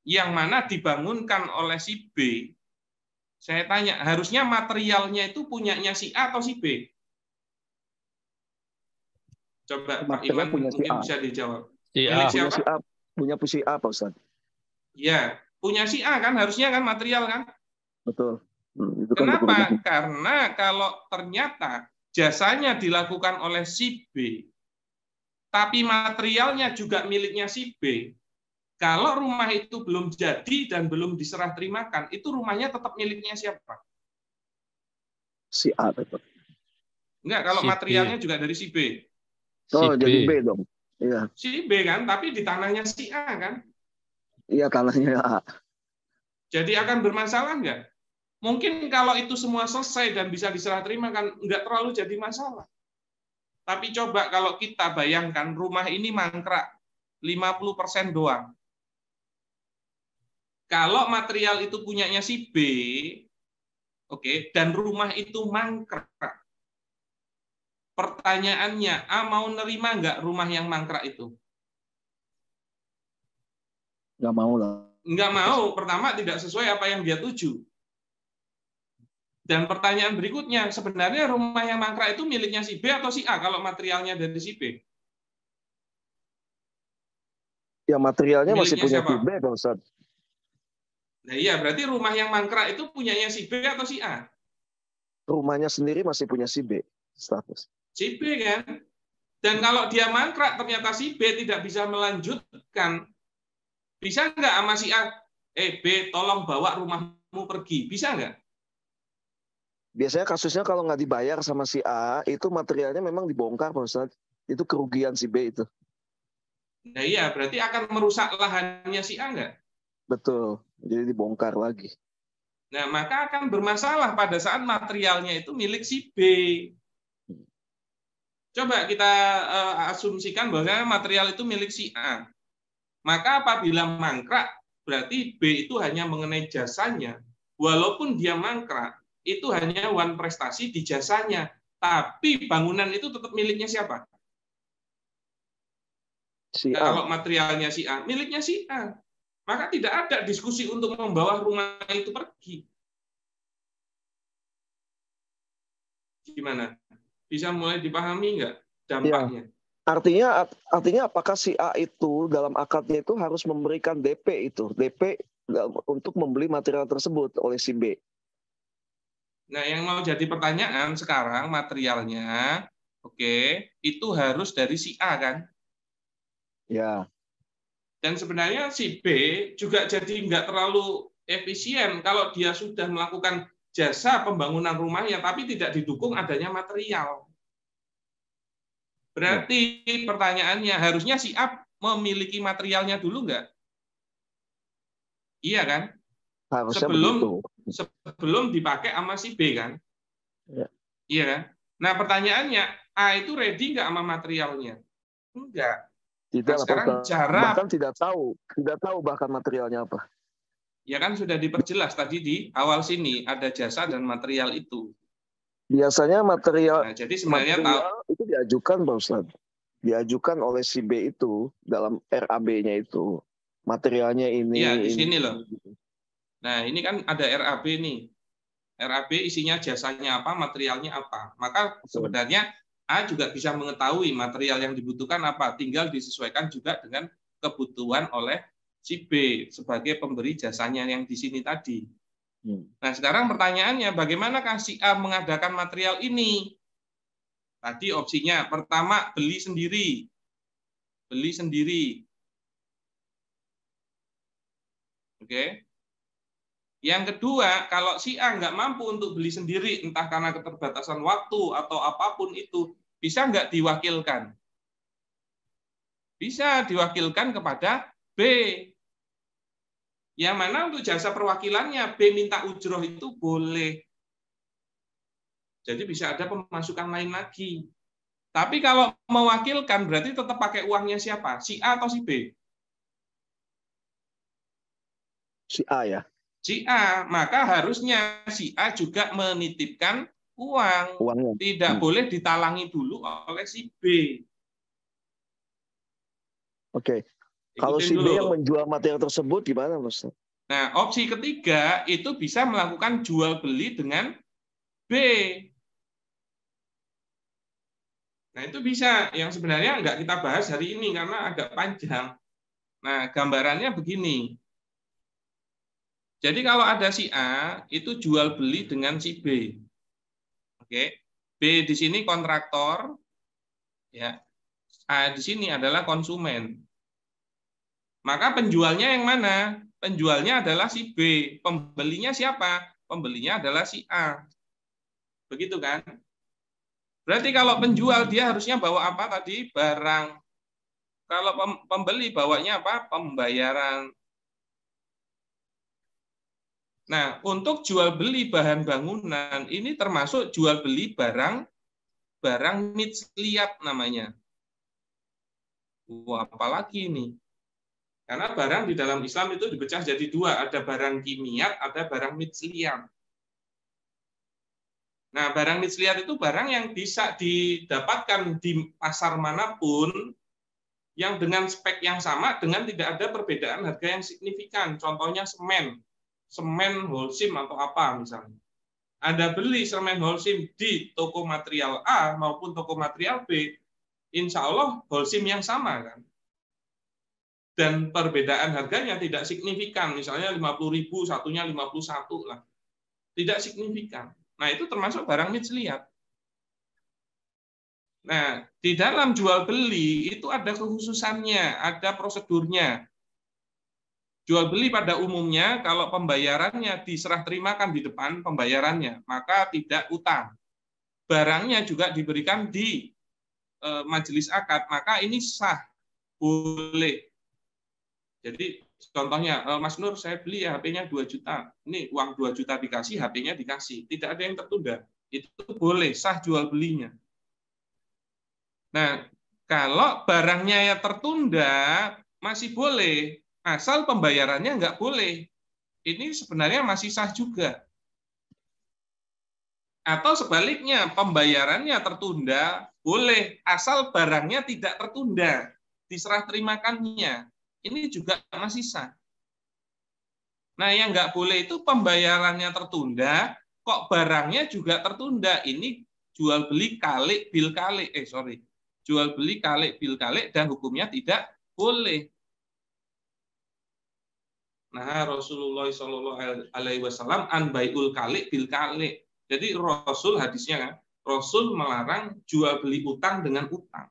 yang mana dibangunkan oleh si B, saya tanya, harusnya materialnya itu punyanya si A atau si B? Coba Pak Iman mungkin bisa dijawab. Milik siapa? Punya si A, Pak Ustadz. Ya, punya si A kan, harusnya kan material kan? Betul. Itu kan kenapa? Karena kalau ternyata jasanya dilakukan oleh si B, tapi materialnya juga miliknya si B, kalau rumah itu belum jadi dan belum diserah terimakan, itu rumahnya tetap miliknya siapa? Si A tetap. Enggak, kalau si materialnya B. Juga dari si B. Oh, si jadi B dong. Iya. Si B kan, tapi di tanahnya si A kan? Iya, tanahnya A. Jadi akan bermasalah enggak? Mungkin kalau itu semua selesai dan bisa diserah terima kan enggak terlalu jadi masalah. Tapi coba kalau kita bayangkan rumah ini mangkrak 50% doang. Kalau material itu punyanya si B, oke, dan rumah itu mangkrak. Pertanyaannya, A mau nerima nggak rumah yang mangkrak itu? Nggak mau lah. Nggak mau. Pertama, tidak sesuai apa yang dia tuju. Dan pertanyaan berikutnya, sebenarnya rumah yang mangkrak itu miliknya si B atau si A kalau materialnya dari si B? Ya, materialnya miliknya masih punya siapa? Si B, Pak Ustadz. Nah iya, berarti rumah yang mangkrak itu punyanya si B atau si A? Rumahnya sendiri masih punya si B, status. Si B kan? Dan kalau dia mangkrak, ternyata si B tidak bisa melanjutkan. Bisa nggak sama si A? B, tolong bawa rumahmu pergi. Bisa nggak? Biasanya kasusnya kalau nggak dibayar sama si A, itu materialnya memang dibongkar, Pak Ustadz. Itu kerugian si B itu. Nah iya, berarti akan merusak lahannya si A nggak? Betul, jadi dibongkar lagi. Nah, maka akan bermasalah pada saat materialnya itu milik si B. Coba kita asumsikan bahwa material itu milik si A. Maka apabila mangkrak, berarti B itu hanya mengenai jasanya. Walaupun dia mangkrak, itu hanya one prestasi di jasanya. Tapi bangunan itu tetap miliknya siapa? Si A. Kalau materialnya si A, miliknya si A. Maka tidak ada diskusi untuk membawa rumah itu pergi. Gimana? Bisa mulai dipahami nggak dampaknya? Ya. Artinya apakah si A itu dalam akadnya itu harus memberikan DP itu, DP untuk membeli material tersebut oleh si B? Nah, yang mau jadi pertanyaan sekarang materialnya, oke, itu harus dari si A kan? Ya. Dan sebenarnya si B juga jadi nggak terlalu efisien kalau dia sudah melakukan jasa pembangunan rumahnya, tapi tidak didukung adanya material. Berarti pertanyaannya, harusnya si A memiliki materialnya dulu nggak? Iya kan? Harusnya sebelum dipakai sama si B kan? Ya. Iya kan? Nah pertanyaannya, A itu ready nggak sama materialnya? Enggak. Tidak, nah, sekarang bahkan tidak tahu bahkan materialnya apa. Ya kan sudah diperjelas tadi di awal sini, ada jasa dan material itu. Biasanya material, nah, jadi sebenarnya itu diajukan, Pak Ustadz. Diajukan oleh si B itu dalam RAB-nya itu. Materialnya ini. Iya, di sini loh. Nah, ini kan ada RAB nih. RAB isinya jasanya apa, materialnya apa. Maka sebenarnya A juga bisa mengetahui material yang dibutuhkan apa. Tinggal disesuaikan juga dengan kebutuhan oleh si B sebagai pemberi jasanya yang di sini tadi. Nah, sekarang pertanyaannya, bagaimanakah si A mengadakan material ini? Tadi opsinya, pertama beli sendiri. Beli sendiri. Oke. Yang kedua, kalau si A nggak mampu untuk beli sendiri, entah karena keterbatasan waktu atau apapun itu, bisa nggak diwakilkan? Bisa diwakilkan kepada B. Yang mana untuk jasa perwakilannya, B minta ujroh itu boleh. Jadi bisa ada pemasukan lain lagi. Tapi kalau mewakilkan, berarti tetap pakai uangnya siapa? Si A atau si B? Si A ya. Si A, maka harusnya si A juga menitipkan uangnya. Tidak boleh ditalangi dulu oleh si B. Oke. Kalau si B yang menjual materi tersebut gimana, Mas? Nah, opsi ketiga itu bisa melakukan jual beli dengan B. Nah, itu bisa. Yang sebenarnya nggak kita bahas hari ini karena agak panjang. Nah, gambarannya begini. Jadi kalau ada si A, itu jual beli dengan si B. Oke. B di sini kontraktor, ya. A di sini adalah konsumen. Maka penjualnya yang mana? Penjualnya adalah si B. Pembelinya siapa? Pembelinya adalah si A. Begitu kan? Berarti kalau penjual dia harusnya bawa apa tadi? Barang. Kalau pembeli bawanya apa? Pembayaran. Nah, untuk jual beli bahan bangunan ini termasuk jual beli barang misliat namanya. Wah, apalagi ini? Karena barang di dalam Islam itu dipecah jadi dua, ada barang kimiat, ada barang misliat. Nah, barang misliat itu barang yang bisa didapatkan di pasar manapun yang dengan spek yang sama dengan tidak ada perbedaan harga yang signifikan. Contohnya semen Holcim atau apa misalnya. Anda beli semen Holcim di toko material A maupun toko material B, insya Allah Holcim yang sama kan. Dan perbedaan harganya tidak signifikan, misalnya 50.000 satunya 51 lah. Tidak signifikan. Nah, itu termasuk barang misliat. Nah, di dalam jual beli itu ada kekhususannya, ada prosedurnya. Jual beli pada umumnya kalau pembayarannya diserah terimakan di depan pembayarannya, maka tidak utang. Barangnya juga diberikan di majelis akad, maka ini sah, boleh. Jadi contohnya, Mas Nur saya beli ya HP-nya 2 juta, ini uang 2 juta dikasih, HP-nya dikasih, tidak ada yang tertunda. Itu boleh, sah jual belinya. Nah, kalau barangnya yang tertunda masih boleh, asal pembayarannya nggak boleh. Ini sebenarnya masih sah juga. Atau sebaliknya, pembayarannya tertunda, boleh, asal barangnya tidak tertunda, diserah terimakannya. Ini juga masih sah. Nah, yang nggak boleh itu pembayarannya tertunda, kok barangnya juga tertunda. Ini jual beli kalik bil kalik. Jual beli kalik bil kalik dan hukumnya tidak boleh. Nah, Rasulullah Shallallahu Alaihi Wasallam an baiul kalik bil kalik. Jadi Rasul hadisnya kan, Rasul melarang jual beli utang dengan utang.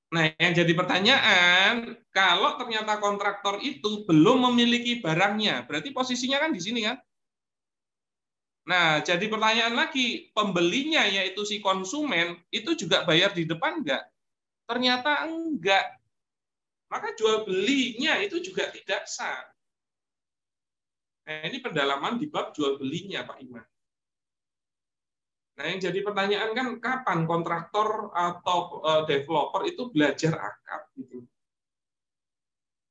Nah, yang jadi pertanyaan, kalau ternyata kontraktor itu belum memiliki barangnya, berarti posisinya kan di sini kan? Nah, jadi pertanyaan lagi, pembelinya yaitu si konsumen itu juga bayar di depan enggak? Ternyata enggak. Maka jual belinya itu juga tidak sah. Nah, ini pendalaman di bab jual belinya, Pak Iman. Nah, yang jadi pertanyaan kan kapan kontraktor atau developer itu belajar akad gitu.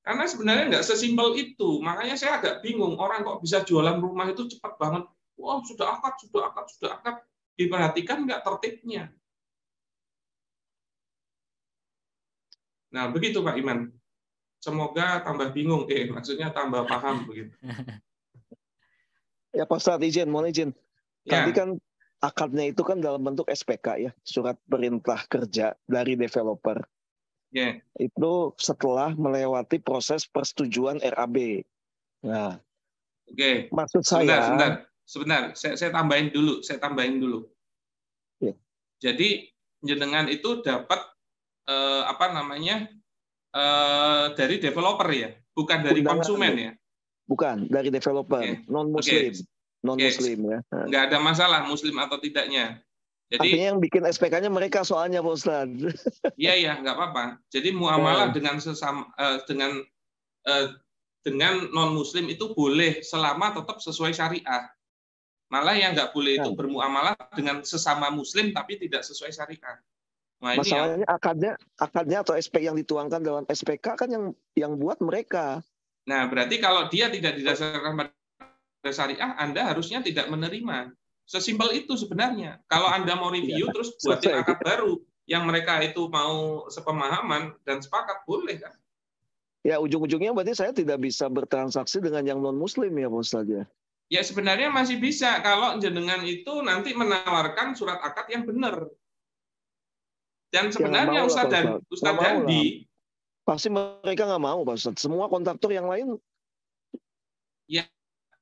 Karena sebenarnya nggak sesimpel itu. Makanya saya agak bingung, orang kok bisa jualan rumah itu cepat banget. Wah, sudah akad. Diperhatikan nggak tertibnya. Nah, begitu Pak Iman. Semoga tambah bingung, maksudnya tambah paham begitu. Ya Pak Ustadz, mohon izin. Tadi kan akadnya itu kan dalam bentuk SPK ya, surat perintah kerja dari developer. Yeah. Itu setelah melewati proses persetujuan RAB. Nah, maksud saya. Sebentar. Saya tambahin dulu. Yeah. Jadi jenengan itu dapat dari developer ya, bukan dari konsumen ya. Bukan, dari developer, non-Muslim. Non-Muslim ya. Nggak ada masalah Muslim atau tidaknya. Jadi, artinya yang bikin SPK-nya mereka soalnya Pak Ustadz. Iya, nggak apa-apa. Jadi muamalah dengan sesama dengan non-Muslim itu boleh selama tetap sesuai syariah. Malah yang nggak boleh itu bermuamalah dengan sesama Muslim tapi tidak sesuai syariah. Nah, masalahnya akadnya atau SPK yang dituangkan dalam SPK kan yang buat mereka. Nah, berarti kalau dia tidak didasarkan pada syariah, Anda harusnya tidak menerima. Sesimpel itu sebenarnya. Kalau Anda mau review terus buatin akad baru yang mereka itu mau sepemahaman dan sepakat, boleh kan? Ya, ujung-ujungnya berarti saya tidak bisa bertransaksi dengan yang non-Muslim ya Pak Ustadz ya? Ya sebenarnya masih bisa kalau jenengan itu nanti menawarkan surat akad yang benar. Dan sebenarnya Ustadz Dandi pasti mereka nggak mau Pak Ustadz. Semua kontraktor yang lain ya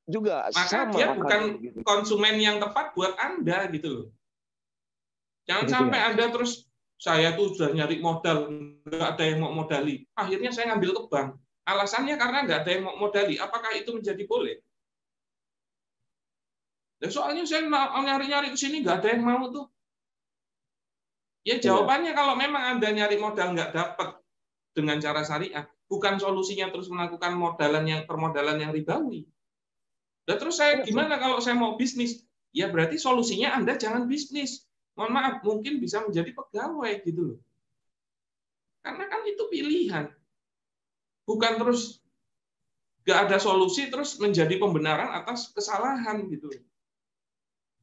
juga maka sama. Dia bukan konsumen yang tepat buat Anda gitu loh. Jangan sampai Anda terus saya tuh sudah nyari modal, nggak ada yang mau modali. Akhirnya saya ngambil ke bank. Alasannya karena nggak ada yang mau modali. Apakah itu menjadi boleh? Dan soalnya saya nyari-nyari ke sini nggak ada yang mau tuh. Ya jawabannya kalau memang Anda nyari modal nggak dapat dengan cara syariah, bukan solusinya terus melakukan permodalan yang ribawi. Dan terus saya gimana kalau saya mau bisnis? Ya berarti solusinya Anda jangan bisnis. Mohon maaf, mungkin bisa menjadi pegawai gitu loh. Karena kan itu pilihan. Bukan terus nggak ada solusi terus menjadi pembenaran atas kesalahan gitu.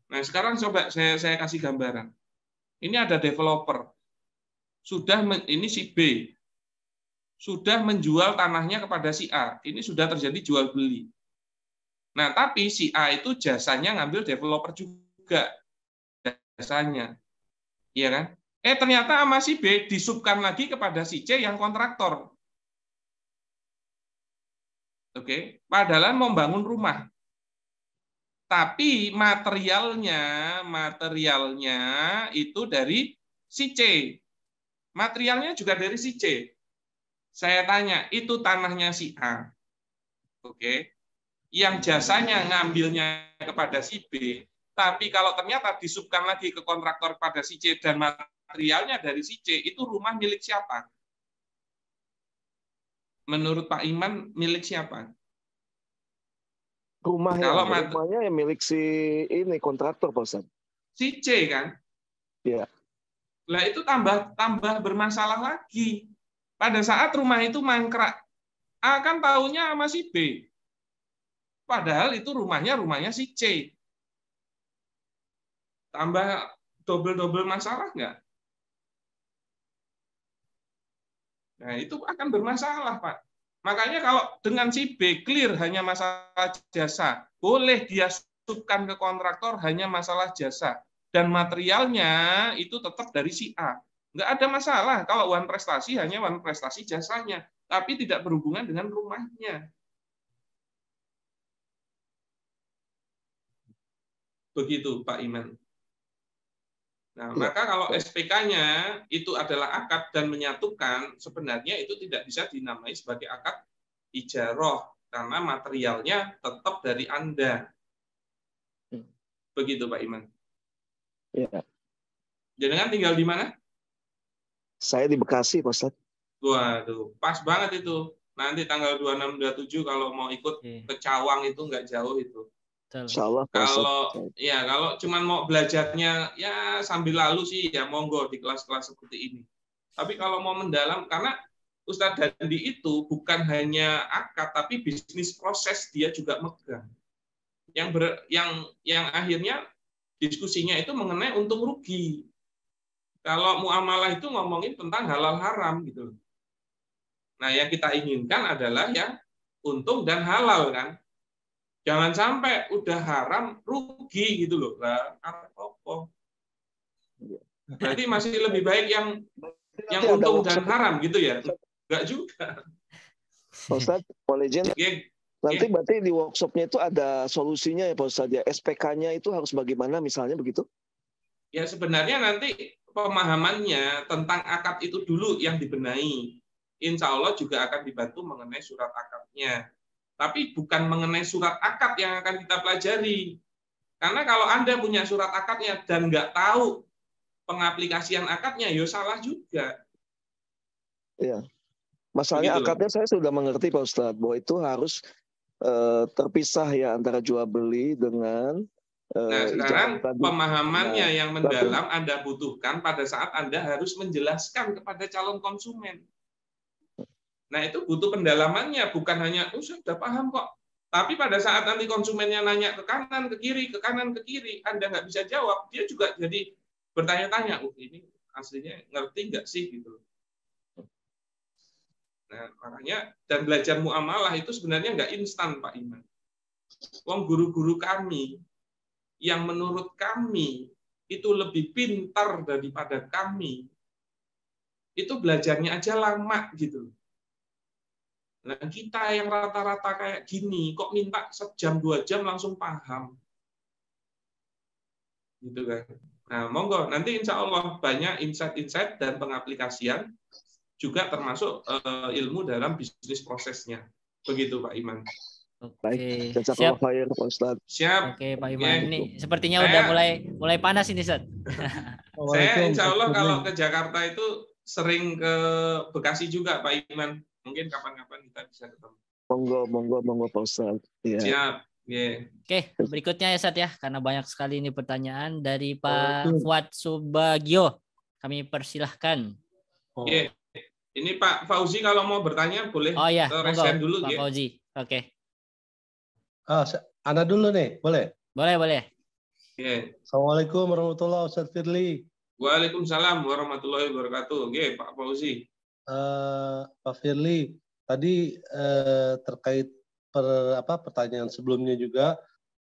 Nah sekarang coba saya kasih gambaran. Ini ada developer. Ini si B. Sudah menjual tanahnya kepada si A. Ini sudah terjadi jual beli. Nah, tapi si A itu jasanya ngambil developer juga. Jasanya. Iya kan? Ternyata sama si B disubkan lagi kepada si C yang kontraktor. Oke, padahal mau bangun rumah. Tapi materialnya itu dari si C. Materialnya juga dari si C. Saya tanya, itu tanahnya si A. Oke. Yang jasanya ngambilnya kepada si B, tapi kalau ternyata disubkan lagi ke kontraktor kepada si C dan materialnya dari si C, itu rumah milik siapa? Menurut Pak Iman, milik siapa? Rumahnya yang milik si ini kontraktor, Pak Ustadz. Si C kan? Iya. Lah itu tambah bermasalah lagi. Pada saat rumah itu mangkrak, A kan tahunya sama si B. Padahal itu rumahnya si C. Tambah double masalah nggak? Nah itu akan bermasalah, Pak. Makanya kalau dengan si B clear hanya masalah jasa, boleh dia subkan ke kontraktor hanya masalah jasa. Dan materialnya itu tetap dari si A. Nggak ada masalah kalau wan prestasi hanya wan prestasi jasanya, tapi tidak berhubungan dengan rumahnya. Begitu Pak Iman. Nah, maka kalau SPK-nya itu adalah akad dan menyatukan, sebenarnya itu tidak bisa dinamai sebagai akad ijaroh, karena materialnya tetap dari Anda. Begitu Pak Iman. Iya. Jenengan tinggal di mana? Saya di Bekasi, Pak Ustadz. Waduh, pas banget itu. Nanti tanggal 26-27 kalau mau ikut ke Cawang itu nggak jauh itu. Insyaallah. Kalau cuman mau belajarnya ya sambil lalu sih ya monggo di kelas-kelas seperti ini. Tapi kalau mau mendalam, karena Ustadz Dandi itu bukan hanya akad tapi bisnis proses dia juga megang. Yang akhirnya diskusinya itu mengenai untung rugi. Kalau muamalah itu ngomongin tentang halal haram gitu. Nah, yang kita inginkan adalah yang untung dan halal kan. Jangan sampai udah haram rugi gitu loh. Lah, apa? Berarti masih lebih baik yang untung dan haram gitu ya? Enggak juga. Ustadz, boleh izin? Nanti berarti di workshopnya itu ada solusinya ya Pak Ustadz ya. SPK-nya itu harus bagaimana misalnya begitu? Ya sebenarnya nanti pemahamannya tentang akad itu dulu yang dibenahi. Insya Allah juga akan dibantu mengenai surat akadnya. Tapi bukan mengenai surat akad yang akan kita pelajari. Karena kalau Anda punya surat akadnya dan nggak tahu pengaplikasian akadnya, ya salah juga. Iya. Masalahnya Begitu. akadnya saya sudah mengerti Pak Ustadz, bahwa itu harus terpisah ya antara jual beli dengan Nah, sekarang tadi. pemahamannya yang mendalam Anda butuhkan pada saat Anda harus menjelaskan kepada calon konsumen. Nah, itu butuh pendalamannya, bukan hanya, saya sudah paham kok. Tapi pada saat nanti konsumennya nanya ke kanan, ke kiri, ke kanan, ke kiri, Anda nggak bisa jawab, dia juga jadi bertanya-tanya, ini aslinya ngerti nggak sih? Gitu. Nah, makanya, dan belajar muamalah itu sebenarnya nggak instan, Pak Iman. Wong guru-guru kami, yang menurut kami itu lebih pintar daripada kami, itu belajarnya aja lama gitu. Nah, kita yang rata-rata kayak gini, kok minta sejam 2 jam langsung paham, gitu kan? Nah, monggo nanti insya Allah banyak insight-insight dan pengaplikasian juga termasuk ilmu dalam bisnis prosesnya, begitu Pak Iman. Oke, siap. Siap. Oke, Pak Iman. Ini sepertinya udah mulai panas ini, Ustaz. Saya insya Allah kalau ke Jakarta itu sering ke Bekasi juga, Pak Iman. Mungkin kapan-kapan kita bisa ketemu. Monggo Pak Ustadz. Ya. Siap. Yeah. Oke, berikutnya ya Ustaz ya, karena banyak sekali ini pertanyaan dari Pak Fuad Subagio. Kami persilahkan. Yeah. Ini Pak Fauzi kalau mau bertanya boleh resign dulu Pak ya. Fauzi. Oke. Anda dulu nih, boleh? Boleh. Yeah. Assalamualaikum warahmatullahi wabarakatuh, Ustaz Firly. Waalaikumsalam warahmatullahi wabarakatuh. Oke, Pak Fauzi. Pak Firly, tadi terkait pertanyaan sebelumnya juga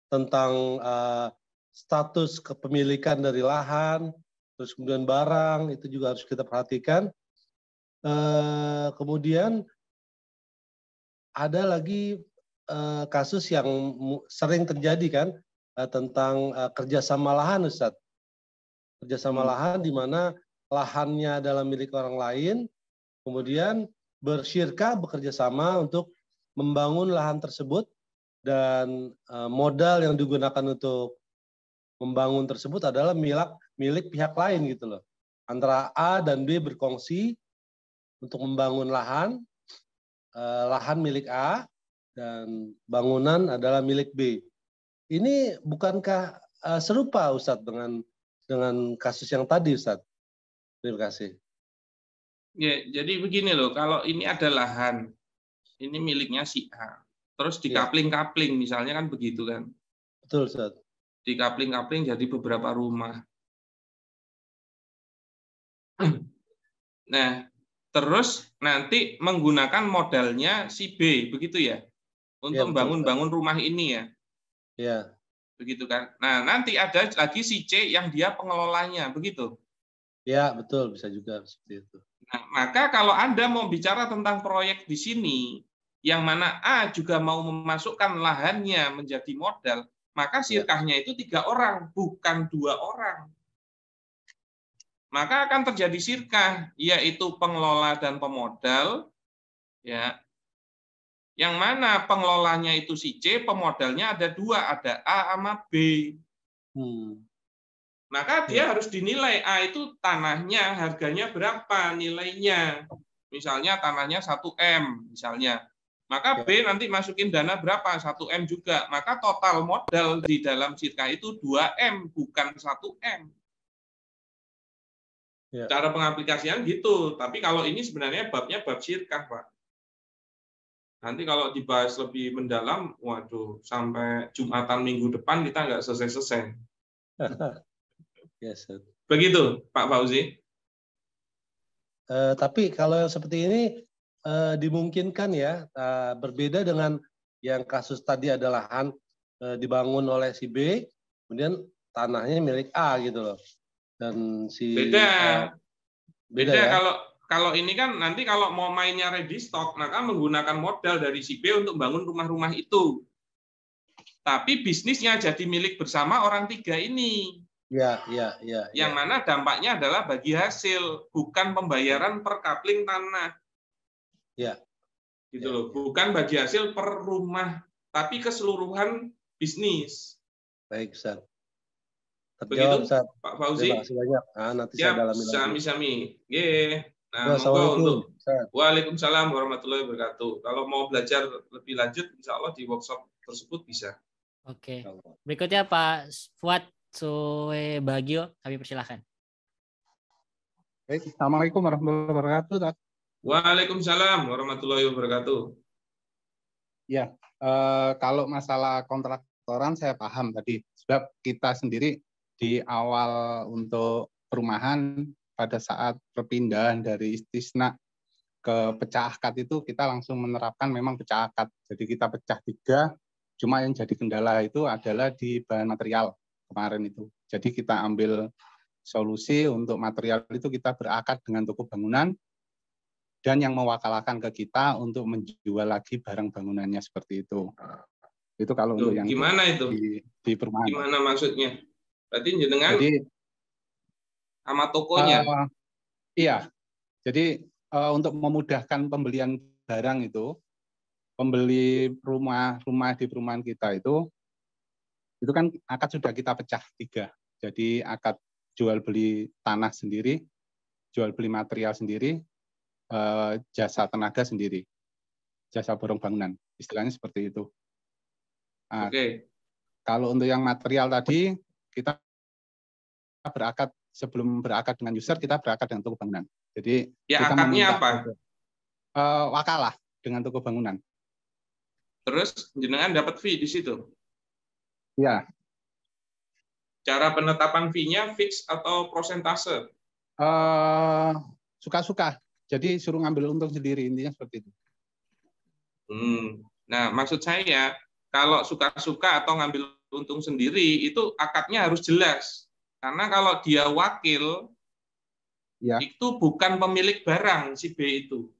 tentang status kepemilikan dari lahan, terus kemudian barang, itu juga harus kita perhatikan. Kemudian ada lagi kasus yang sering terjadi kan tentang kerjasama lahan, Ustadz. Kerjasama lahan di mana lahannya adalah milik orang lain, kemudian bekerja sama untuk membangun lahan tersebut, dan modal yang digunakan untuk membangun tersebut adalah milik pihak lain gitu loh. Antara A dan B berkongsi untuk membangun lahan milik A dan bangunan adalah milik B. Ini bukankah serupa Ustadz dengan kasus yang tadi, Ustadz? Terima kasih. Ya, jadi begini loh, kalau ini ada lahan, ini miliknya si A, terus dikapling-kapling, misalnya kan begitu kan? Betul, Ustadz. Dikapling-kapling jadi beberapa rumah. Nah, terus nanti menggunakan modalnya si B, begitu ya? Untuk membangun rumah ini ya? Ya. Begitu kan? Nah, nanti ada lagi si C yang dia pengelolanya, begitu? Ya, betul, bisa juga seperti itu. Nah, maka kalau Anda mau bicara tentang proyek di sini, yang mana A juga mau memasukkan lahannya menjadi modal, maka sirkahnya itu 3 orang, bukan 2 orang. Maka akan terjadi sirkah, yaitu pengelola dan pemodal, ya. Yang mana pengelolanya itu si C, pemodalnya ada 2, ada A sama B. Maka dia harus dinilai, A itu tanahnya harganya berapa nilainya. Misalnya tanahnya 1M, misalnya. Maka B nanti masukin dana berapa? 1M juga. Maka total modal di dalam sirkah itu 2M, bukan 1M. Cara pengaplikasian gitu. Tapi kalau ini sebenarnya babnya bab sirkah, Pak. Nanti kalau dibahas lebih mendalam, waduh, sampai Jumatan minggu depan kita nggak selesai-selesai. Yes, begitu, Pak Fauzi. Tapi kalau yang seperti ini dimungkinkan ya, berbeda dengan yang kasus tadi ada lahan dibangun oleh si B, kemudian tanahnya milik A gitu loh. Dan si beda ya? Kalau ini kan nanti kalau mau mainnya ready stock, maka menggunakan modal dari si B untuk bangun rumah-rumah itu. Tapi bisnisnya jadi milik bersama orang 3 ini. Ya. Yang mana dampaknya adalah bagi hasil, bukan pembayaran per kapling tanah. Ya. gitu loh. Bukan bagi hasil per rumah, tapi keseluruhan bisnis. Baik, Ustaz. Begitu, Terjawab, Ustaz. Pak Fauzi. Terima kasih banyak. Nah, nanti saya Siap, dalami lagi. sami-sami. Nah, monggo Assalamualaikum, untuk Ustaz. Waalaikumsalam warahmatullahi wabarakatuh. Kalau mau belajar lebih lanjut, insya Allah di workshop tersebut bisa. Oke. Berikutnya Pak Fuad Suwebagio, kami persilahkan. Baik, Assalamualaikum warahmatullahi wabarakatuh. Waalaikumsalam warahmatullahi wabarakatuh. Ya, kalau masalah kontraktoran saya paham tadi. Sebab kita sendiri di awal untuk perumahan pada saat perpindahan dari istisna ke pecah akad itu kita langsung menerapkan memang pecah akad. Jadi kita pecah 3, cuma yang jadi kendala itu adalah di bahan material kemarin itu. Jadi kita ambil solusi untuk material itu kita berakad dengan toko bangunan dan yang mewakalakan ke kita untuk menjual lagi barang bangunannya seperti itu. Itu kalau untuk yang gimana itu di perumahan. Gimana maksudnya? Berarti jenengan sama tokonya? Iya. Jadi untuk memudahkan pembelian barang itu, pembeli rumah di perumahan kita itu kan akad sudah kita pecah 3. Jadi akad jual beli tanah sendiri, jual beli material sendiri, jasa tenaga sendiri, jasa borong bangunan, istilahnya seperti itu. Nah, kalau untuk yang material tadi kita berakad sebelum berakad dengan user kita berakad dengan toko bangunan. Jadi ya kita akadnya apa? Wakalah dengan toko bangunan. Terus jenengan dapat fee di situ? Ya. Cara penetapan fee-nya fix atau prosentase? Suka-suka. Jadi suruh ngambil untung sendiri, intinya seperti itu. Nah, maksud saya kalau suka-suka atau ngambil untung sendiri itu akadnya harus jelas. Karena kalau dia wakil, ya, itu bukan pemilik barang si B itu.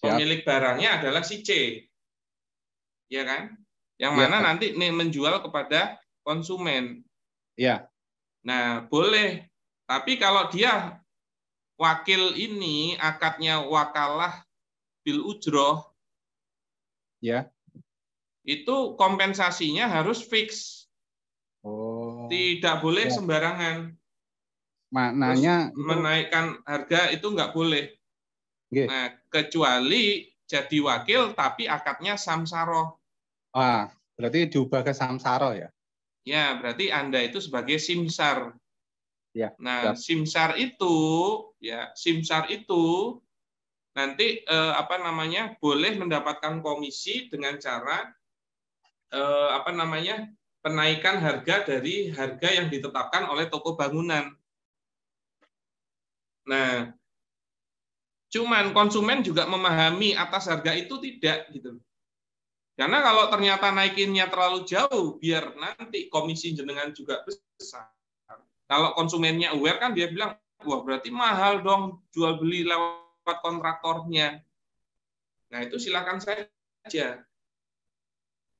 Pemilik barangnya adalah si C. Ya kan? Yang mana nanti menjual kepada konsumen. Ya. Nah, boleh. Tapi kalau dia wakil ini akadnya wakalah bil ujroh, ya, itu kompensasinya harus fix. Tidak boleh sembarangan. Maknanya terus menaikkan harga itu nggak boleh. Nah, kecuali jadi wakil tapi akadnya samsaroh. Berarti diubah ke samsaro ya? Ya, berarti Anda itu sebagai simsar. Ya. Nah, simsar itu nanti boleh mendapatkan komisi dengan cara penaikan harga dari harga yang ditetapkan oleh toko bangunan. Nah, cuman konsumen juga memahami atas harga itu tidak gitu. Karena kalau ternyata naikinnya terlalu jauh, biar nanti komisi jenengan juga besar. Kalau konsumennya aware kan dia bilang, wah berarti mahal dong jual beli lewat kontraktornya. Nah itu silakan saja.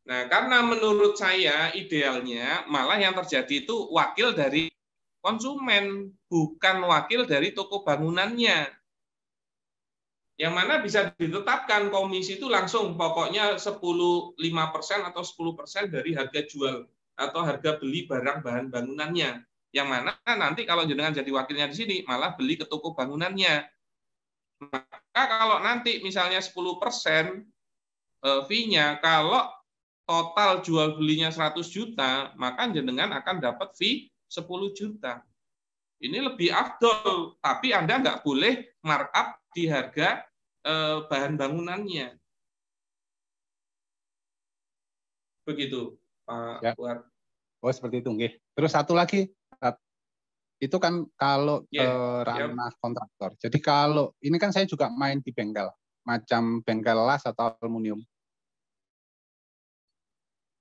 Nah karena menurut saya idealnya malah yang terjadi itu wakil dari konsumen, bukan wakil dari toko bangunannya. Yang mana bisa ditetapkan komisi itu langsung pokoknya 5% atau 10% dari harga jual atau harga beli barang bahan bangunannya. Yang mana nanti kalau jenengan jadi wakilnya di sini malah beli ke toko bangunannya. Maka kalau nanti misalnya 10% fee-nya, kalau total jual belinya 100 juta, maka jenengan akan dapat fee 10 juta. Ini lebih afdol, tapi Anda nggak boleh markup di harga bahan bangunannya. Begitu, Pak Fuad. Oh, seperti itu, nggih. Terus satu lagi, itu kan kalau ranah kontraktor. Jadi kalau ini kan saya juga main di bengkel, macam bengkel las atau aluminium.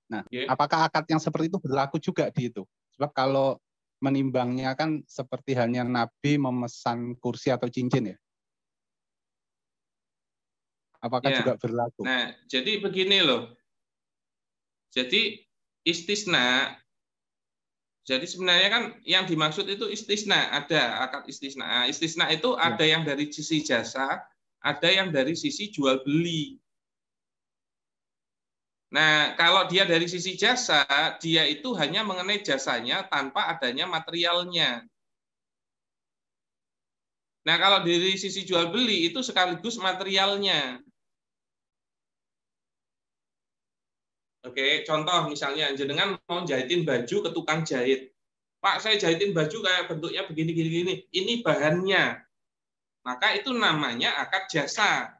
Nah, apakah akad yang seperti itu berlaku juga di itu? Sebab kalau menimbangnya kan seperti halnya Nabi memesan kursi atau cincin ya. Apakah juga berlaku? Nah, jadi begini loh. Jadi istisna. Jadi sebenarnya kan yang dimaksud itu istisna, ada akad istisna. Istisna itu ada yang dari sisi jasa, ada yang dari sisi jual beli. Nah, kalau dia dari sisi jasa, dia itu hanya mengenai jasanya tanpa adanya materialnya. Nah, kalau dari sisi jual beli itu sekaligus materialnya. Oke, contoh misalnya jenengan mau jahitin baju ke tukang jahit. Pak, saya jahitin baju kayak bentuknya begini-gini. Ini bahannya. Maka itu namanya akad jasa.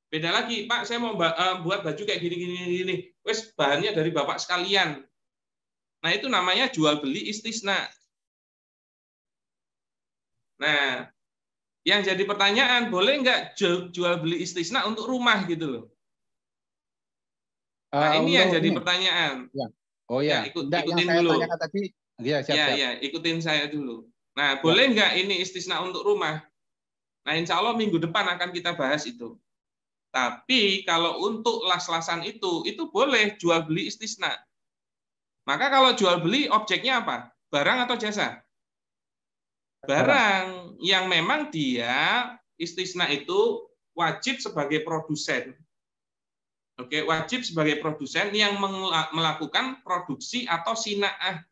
Beda lagi, Pak, saya mau buat baju kayak gini-gini. Wes bahannya dari Bapak sekalian. Nah, itu namanya jual beli istisna. Nah, yang jadi pertanyaan, boleh nggak jual beli istisna untuk rumah gitu loh? Nah, ini yang jadi pertanyaan. Ya. Oh ya, ikutin yang dulu. saya tanyakan tadi, ya, siap. Ya, ikutin saya dulu. Nah, boleh nggak ini istisna untuk rumah? Nah, insya Allah minggu depan akan kita bahas itu. Tapi kalau untuk las-lasan itu boleh jual beli istisna. Maka kalau jual beli objeknya apa? Barang atau jasa? Barang yang memang dia istisna itu wajib sebagai produsen. Oke, wajib sebagai produsen yang melakukan produksi atau sina'ah.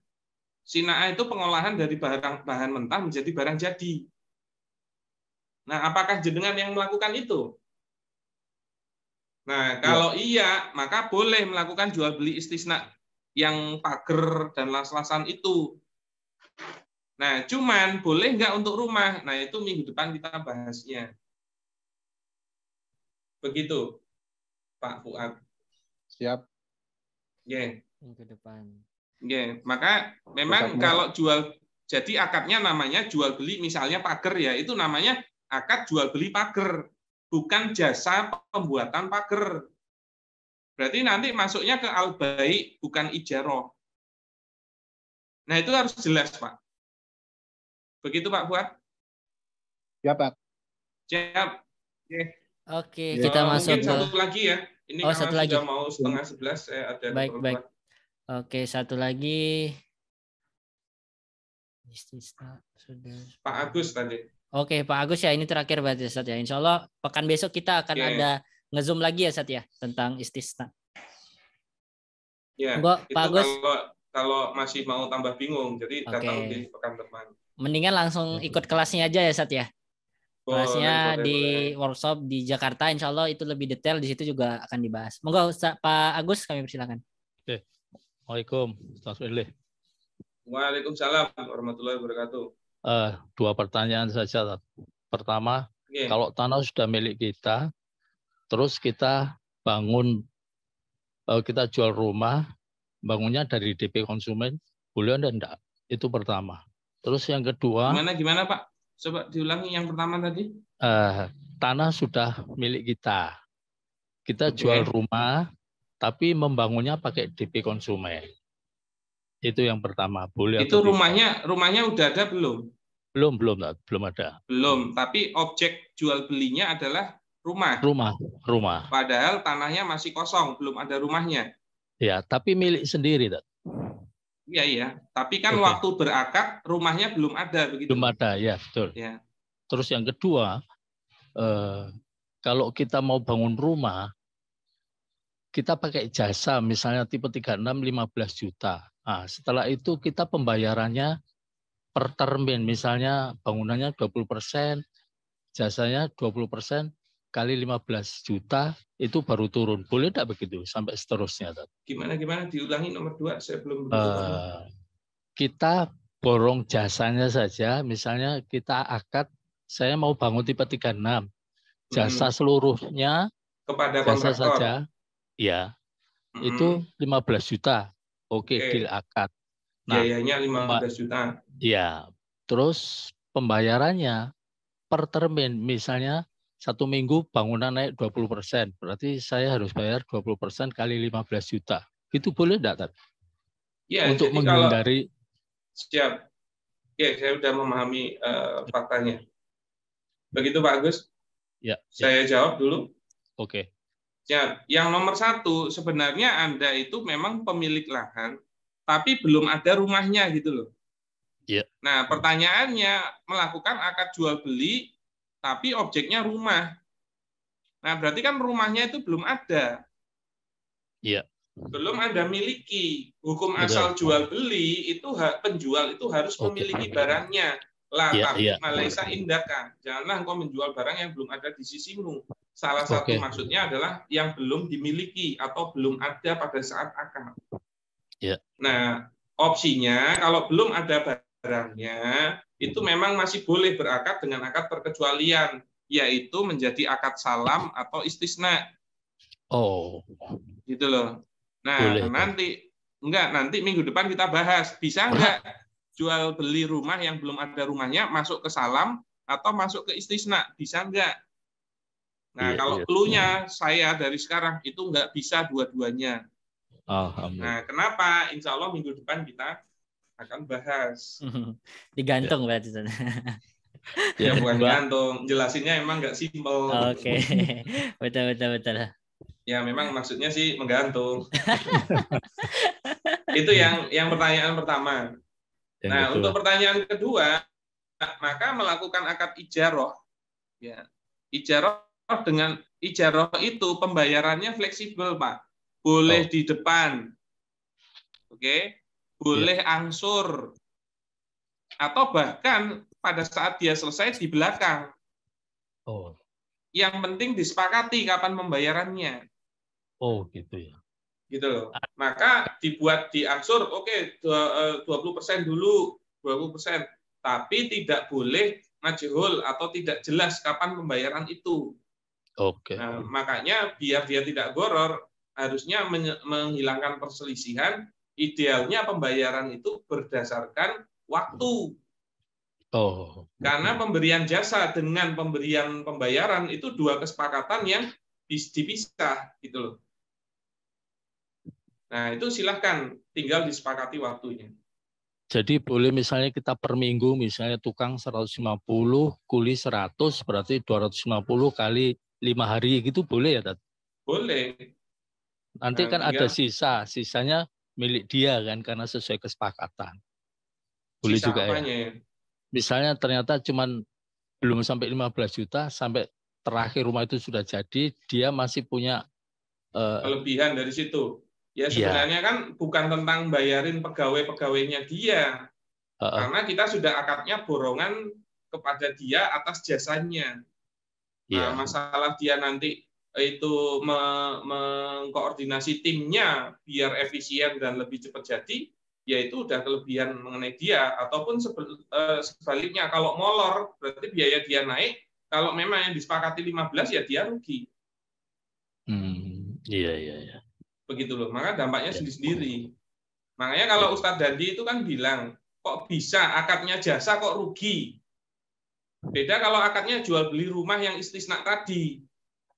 Sina'ah itu pengolahan dari bahan mentah menjadi barang jadi. Nah, apakah jenengan yang melakukan itu? Nah, kalau iya, maka boleh melakukan jual beli istisna yang pager dan las-lasan itu. Nah, cuman boleh nggak untuk rumah? Nah, itu minggu depan kita bahasnya. Begitu, Pak Fuad. Siap. Yeah. Minggu depan. Yeah. Maka memang kalau jadi akadnya namanya jual beli, misalnya pager ya, itu namanya akad jual beli pager, bukan jasa pembuatan pager. Berarti nanti masuknya ke al-bai', bukan ijaroh. Nah, itu harus jelas, Pak. Begitu, Pak Fuad? Ya, Pak. Siap. Oke, kita masuk mungkin satu lagi ya. Ini karena satu sudah lagi. mau 10:30, saya ada Baik. Oke, satu lagi. Sudah. Pak Agus tadi. Oke, Pak Agus ya, ini terakhir berarti Ustaz ya. Insya Allah pekan besok kita akan ada nge-zoom lagi ya Ustaz ya tentang istisna. Ya, Pak Agus. Kalau masih mau tambah bingung, jadi datang di pekan depan. Mendingan langsung ikut kelasnya aja ya Ustaz ya. Kelasnya boleh. Workshop di Jakarta, insya Allah itu lebih detail, di situ juga akan dibahas. Monggo Pak Agus, kami persilakan. Oke. Waalaikumsalam, Ustaz Firly. Waalaikumsalam warahmatullahi wabarakatuh. Dua pertanyaan saja. Pertama, kalau tanah sudah milik kita, terus kita bangun, kita jual rumah, bangunnya dari DP konsumen, boleh atau enggak? Itu pertama. Terus yang kedua. Gimana Pak? Coba diulangi yang pertama tadi. Tanah sudah milik kita. Kita jual rumah, tapi membangunnya pakai DP konsumen. Itu yang pertama. Boleh itu rumahnya udah ada belum? Belum ada. Belum, tapi objek jual belinya adalah rumah. Rumah. Padahal tanahnya masih kosong, belum ada rumahnya. Ya, tapi milik sendiri, Dad. Iya. Tapi kan waktu berakad rumahnya belum ada begitu. Belum ada, ya betul. Ya. Terus yang kedua, kalau kita mau bangun rumah, kita pakai jasa, misalnya tipe 36 15 juta. Nah, setelah itu kita pembayarannya per termin, misalnya bangunannya 20%, jasanya 20%, kali 15 juta, itu baru turun. Boleh tidak begitu? Sampai seterusnya. Gimana? Diulangi nomor 2, saya belum kita borong jasanya saja, misalnya kita akad, saya mau bangun tipe 36, jasa seluruhnya, kepada jasa kontraktor. saja, ya, itu 15 juta. Oke, deal akad. Nah, biayanya 15 juta. Ya, terus pembayarannya per termin, misalnya 1 minggu bangunan naik 20%, berarti saya harus bayar 20% kali 15 juta. Itu boleh enggak, Tat? Ya, untuk menghindari. Siap. Oke, saya sudah memahami faktanya. Begitu Pak Agus? Ya. Saya jawab dulu. Oke. Ya, yang nomor 1, sebenarnya Anda itu memang pemilik lahan, tapi belum ada rumahnya gitu loh. Ya. Nah, pertanyaannya melakukan akad jual beli tapi objeknya rumah. Nah, berarti kan rumahnya itu belum ada. Iya. Belum ada miliki. Hukum Betul. asal jual beli itu penjual itu harus memiliki barangnya. Lah, tapi Malaysia indakan. Janganlah engkau menjual barang yang belum ada di sisimu. Salah satu maksudnya adalah yang belum dimiliki atau belum ada pada saat akad. Ya. Nah, opsinya kalau belum ada barangnya, itu memang masih boleh berakad dengan akad perkecualian, yaitu menjadi akad salam atau istisna. Oh. Gitu loh. Nah, boleh, nanti minggu depan kita bahas. Bisa nggak jual beli rumah yang belum ada rumahnya masuk ke salam atau masuk ke istisna? Bisa nggak? Nah, kalau clue-nya saya dari sekarang itu nggak bisa dua-duanya. Nah, kenapa? Insya Allah minggu depan kita akan bahas. Digantung berarti. Ya, bukan digantung. Jelasinnya emang nggak simpel. Oke. Betul. Ya, memang maksudnya sih menggantung. Itu yang pertanyaan pertama. Nah, untuk pertanyaan kedua, maka melakukan akad ijaroh. Ya, ijaroh dengan ijaroh itu pembayarannya fleksibel, Pak. Boleh di depan, oke, boleh angsur, atau bahkan pada saat dia selesai di belakang. Yang penting disepakati kapan pembayarannya. Oh, gitu ya. Gitu loh. Maka dibuat diangsur, oke, 20% dulu, 20%. Tapi tidak boleh majhul atau tidak jelas kapan pembayaran itu. Oke. Nah, makanya biar dia tidak goror, harusnya menghilangkan perselisihan, idealnya pembayaran itu berdasarkan waktu. Karena pemberian jasa dengan pemberian pembayaran itu dua kesepakatan yang dipisah, gitu loh. Nah, itu silahkan, tinggal disepakati waktunya. Jadi boleh misalnya kita per minggu, misalnya tukang 150, kuli 100, berarti 250 kali 5 hari gitu boleh ya, Tat? Boleh. Nanti kan ada sisanya milik dia kan, karena sesuai kesepakatan. Boleh sisa juga apanya, ya? Misalnya ternyata cuman belum sampai 15 juta, sampai terakhir rumah itu sudah jadi, dia masih punya kelebihan dari situ. Ya sebenarnya kan bukan tentang bayarin pegawai-pegawainya dia. Karena kita sudah akadnya borongan kepada dia atas jasanya. Nah, masalah dia nanti itu mengkoordinasi timnya biar efisien dan lebih cepat jadi, yaitu udah kelebihan mengenai dia. Ataupun sebaliknya, kalau molor berarti biaya dia naik, kalau memang yang disepakati 15 ya dia rugi. Iya. Begitu loh, maka dampaknya sendiri-sendiri. Makanya kalau Ustadz Dandi itu kan bilang, kok bisa akadnya jasa kok rugi? Beda kalau akadnya jual beli rumah yang istisna tadi.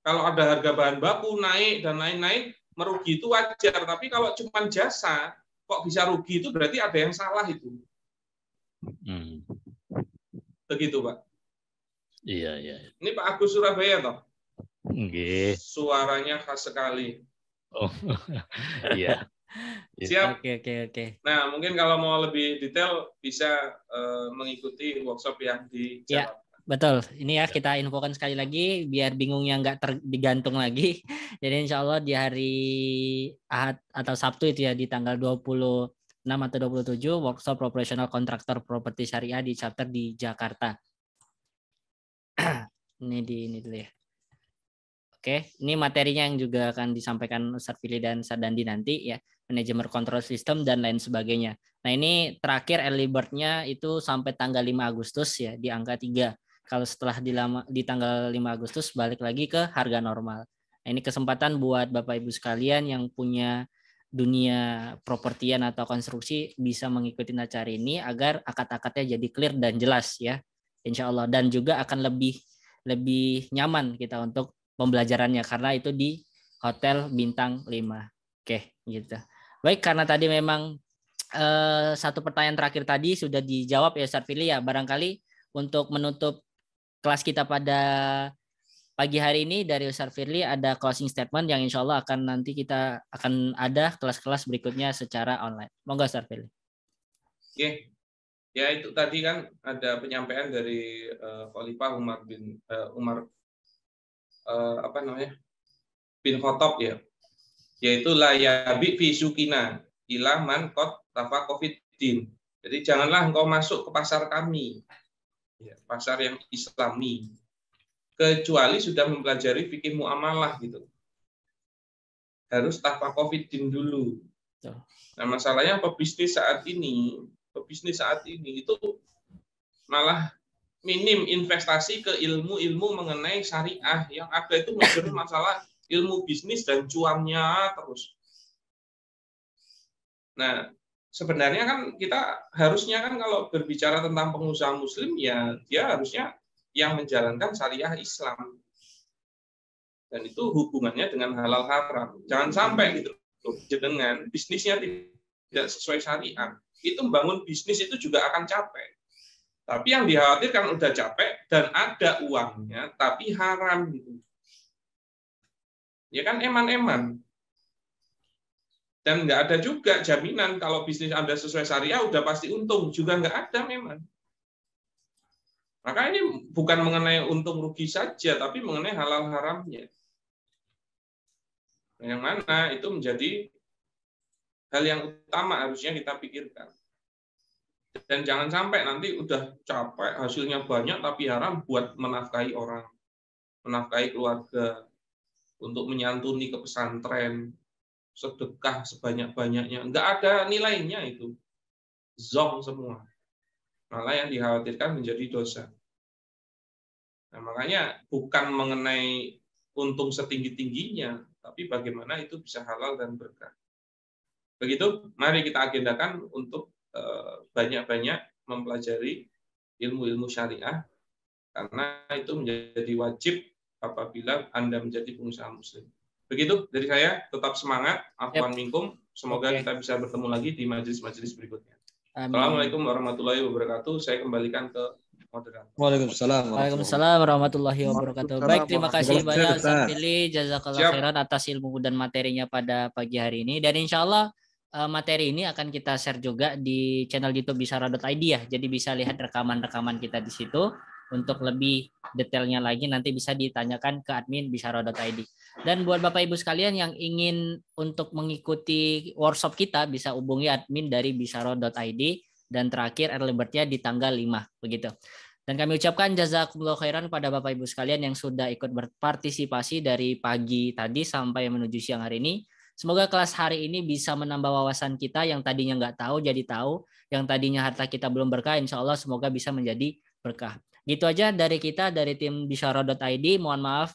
Kalau ada harga bahan baku naik dan lain-lain, merugi itu wajar. Tapi kalau cuma jasa, kok bisa rugi itu berarti ada yang salah itu. Begitu, Pak. Iya. Ini Pak Agus Surabaya toh? Nggih. Suaranya khas sekali. Oh, iya. Siap. Oke. Nah, mungkin kalau mau lebih detail bisa mengikuti workshop yang di ya, betul. Ini ya kita infokan sekali lagi biar bingungnya nggak digantung lagi. Jadi insya Allah di hari Ahad atau Sabtu itu ya di tanggal 26 atau 27 workshop operational kontraktor properti syariah di chapter di Jakarta. ini dulu ya. Oke, ini materinya yang juga akan disampaikan Ustadz Fili dan Ustadz Dandi nanti ya, manajemen kontrol sistem dan lain sebagainya. Nah, ini terakhir early bird-nya itu sampai tanggal 5 Agustus ya, di angka 3. Kalau setelah di tanggal 5 Agustus balik lagi ke harga normal. Nah, ini kesempatan buat Bapak Ibu sekalian yang punya dunia propertian atau konstruksi bisa mengikuti acara ini agar akad-akadnya jadi clear dan jelas ya, insya Allah. Dan juga akan lebih nyaman kita untuk pembelajarannya karena itu di hotel bintang 5. Oke, gitu. Baik, karena tadi memang satu pertanyaan terakhir tadi sudah dijawab ya Ustadz Fili ya. Barangkali untuk menutup kelas kita pada pagi hari ini dari Ustadz Firly ada closing statement yang insya Allah nanti kita akan ada kelas-kelas berikutnya secara online. Monggo Ustadz Firly. Oke. Ya itu tadi kan ada penyampaian dari Khalifah Umar bin bin Khattab ya, yaitu la yabi fi sukina ila man qad tafaqafiddin. Jadi janganlah engkau masuk ke pasar kami, ya, pasar yang Islami, kecuali sudah mempelajari fikih muamalah gitu. Harus tafaqafiddin dulu. Nah masalahnya pebisnis saat ini itu malah minim investasi ke ilmu-ilmu mengenai syariah. Yang ada itu masalah ilmu bisnis dan cuannya terus. Nah, sebenarnya kan kita harusnya kan kalau berbicara tentang pengusaha muslim ya dia harusnya yang menjalankan syariah Islam. Dan itu hubungannya dengan halal haram. Jangan sampai gitu dengan bisnisnya tidak sesuai syariah. Itu membangun bisnis itu juga akan capek. Tapi yang dikhawatirkan udah capek dan ada uangnya, tapi haram gitu. Ya kan eman-eman. Dan nggak ada juga jaminan kalau bisnis Anda sesuai syariah udah pasti untung. Juga nggak ada memang. Maka ini bukan mengenai untung rugi saja, tapi mengenai halal haramnya. Yang mana itu menjadi hal yang utama harusnya kita pikirkan. Dan jangan sampai nanti udah capek, hasilnya banyak tapi haram buat menafkahi orang, menafkahi keluarga, untuk menyantuni ke pesantren, sedekah sebanyak-banyaknya. Nggak ada nilainya itu. Zong semua. Malah yang dikhawatirkan menjadi dosa. Nah, makanya bukan mengenai untung setinggi-tingginya, tapi bagaimana itu bisa halal dan berkah. Begitu, mari kita agendakan untuk banyak-banyak mempelajari ilmu-ilmu syariah, karena itu menjadi wajib apabila Anda menjadi pengusaha muslim. Begitu dari saya, tetap semangat, afwan minkum, semoga kita bisa bertemu lagi di majelis-majelis berikutnya. Amin. Assalamualaikum warahmatullahi wabarakatuh. Saya kembalikan ke moderator. Waalaikumsalam warahmatullahi wabarakatuh. Baik, terima kasih banyak Ustaz Firly, jazakallah khairan atas ilmu dan materinya pada pagi hari ini. Dan insya Allah materi ini akan kita share juga di channel YouTube bisara.id ya. Jadi bisa lihat rekaman-rekaman kita di situ. Untuk lebih detailnya lagi nanti bisa ditanyakan ke admin bisara.id. Dan buat Bapak Ibu sekalian yang ingin untuk mengikuti workshop kita bisa hubungi admin dari bisara.id dan terakhir early bird-nya di tanggal 5 begitu. Dan kami ucapkan jazakumullah khairan pada Bapak Ibu sekalian yang sudah ikut berpartisipasi dari pagi tadi sampai menuju siang hari ini. Semoga kelas hari ini bisa menambah wawasan kita yang tadinya nggak tahu jadi tahu, yang tadinya harta kita belum berkah, insya Allah semoga bisa menjadi berkah. Gitu aja dari kita, dari tim bisara.id. Mohon maaf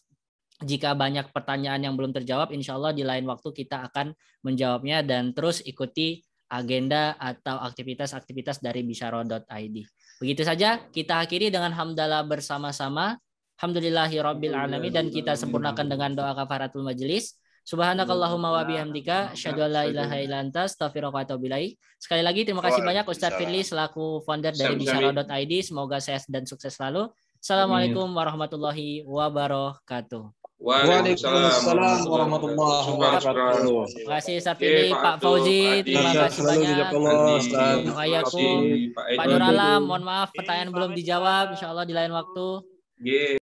jika banyak pertanyaan yang belum terjawab, insya Allah di lain waktu kita akan menjawabnya dan terus ikuti agenda atau aktivitas-aktivitas dari bisara.id. Begitu saja, kita akhiri dengan hamdalah bersama-sama. Alhamdulillahirabbil alamin dan kita sempurnakan dengan doa kafaratul majelis. Subhanakallahumma wa bihamdika asyhadu an la ilaha illa anta astaghfiruka wa atubu ilaik. Sekali lagi terima kasih banyak Ustadz Firly selaku founder dari bisara.id. Semoga sehat dan sukses selalu. Assalamualaikum warahmatullahi wabarakatuh. Waalaikumsalam warahmatullahi wabarakatuh. Terima kasih Ustadz Firly, Pak Fauzi, terima kasih banyak. Pak Nur Alam, mohon maaf pertanyaan belum dijawab, insyaallah di lain waktu.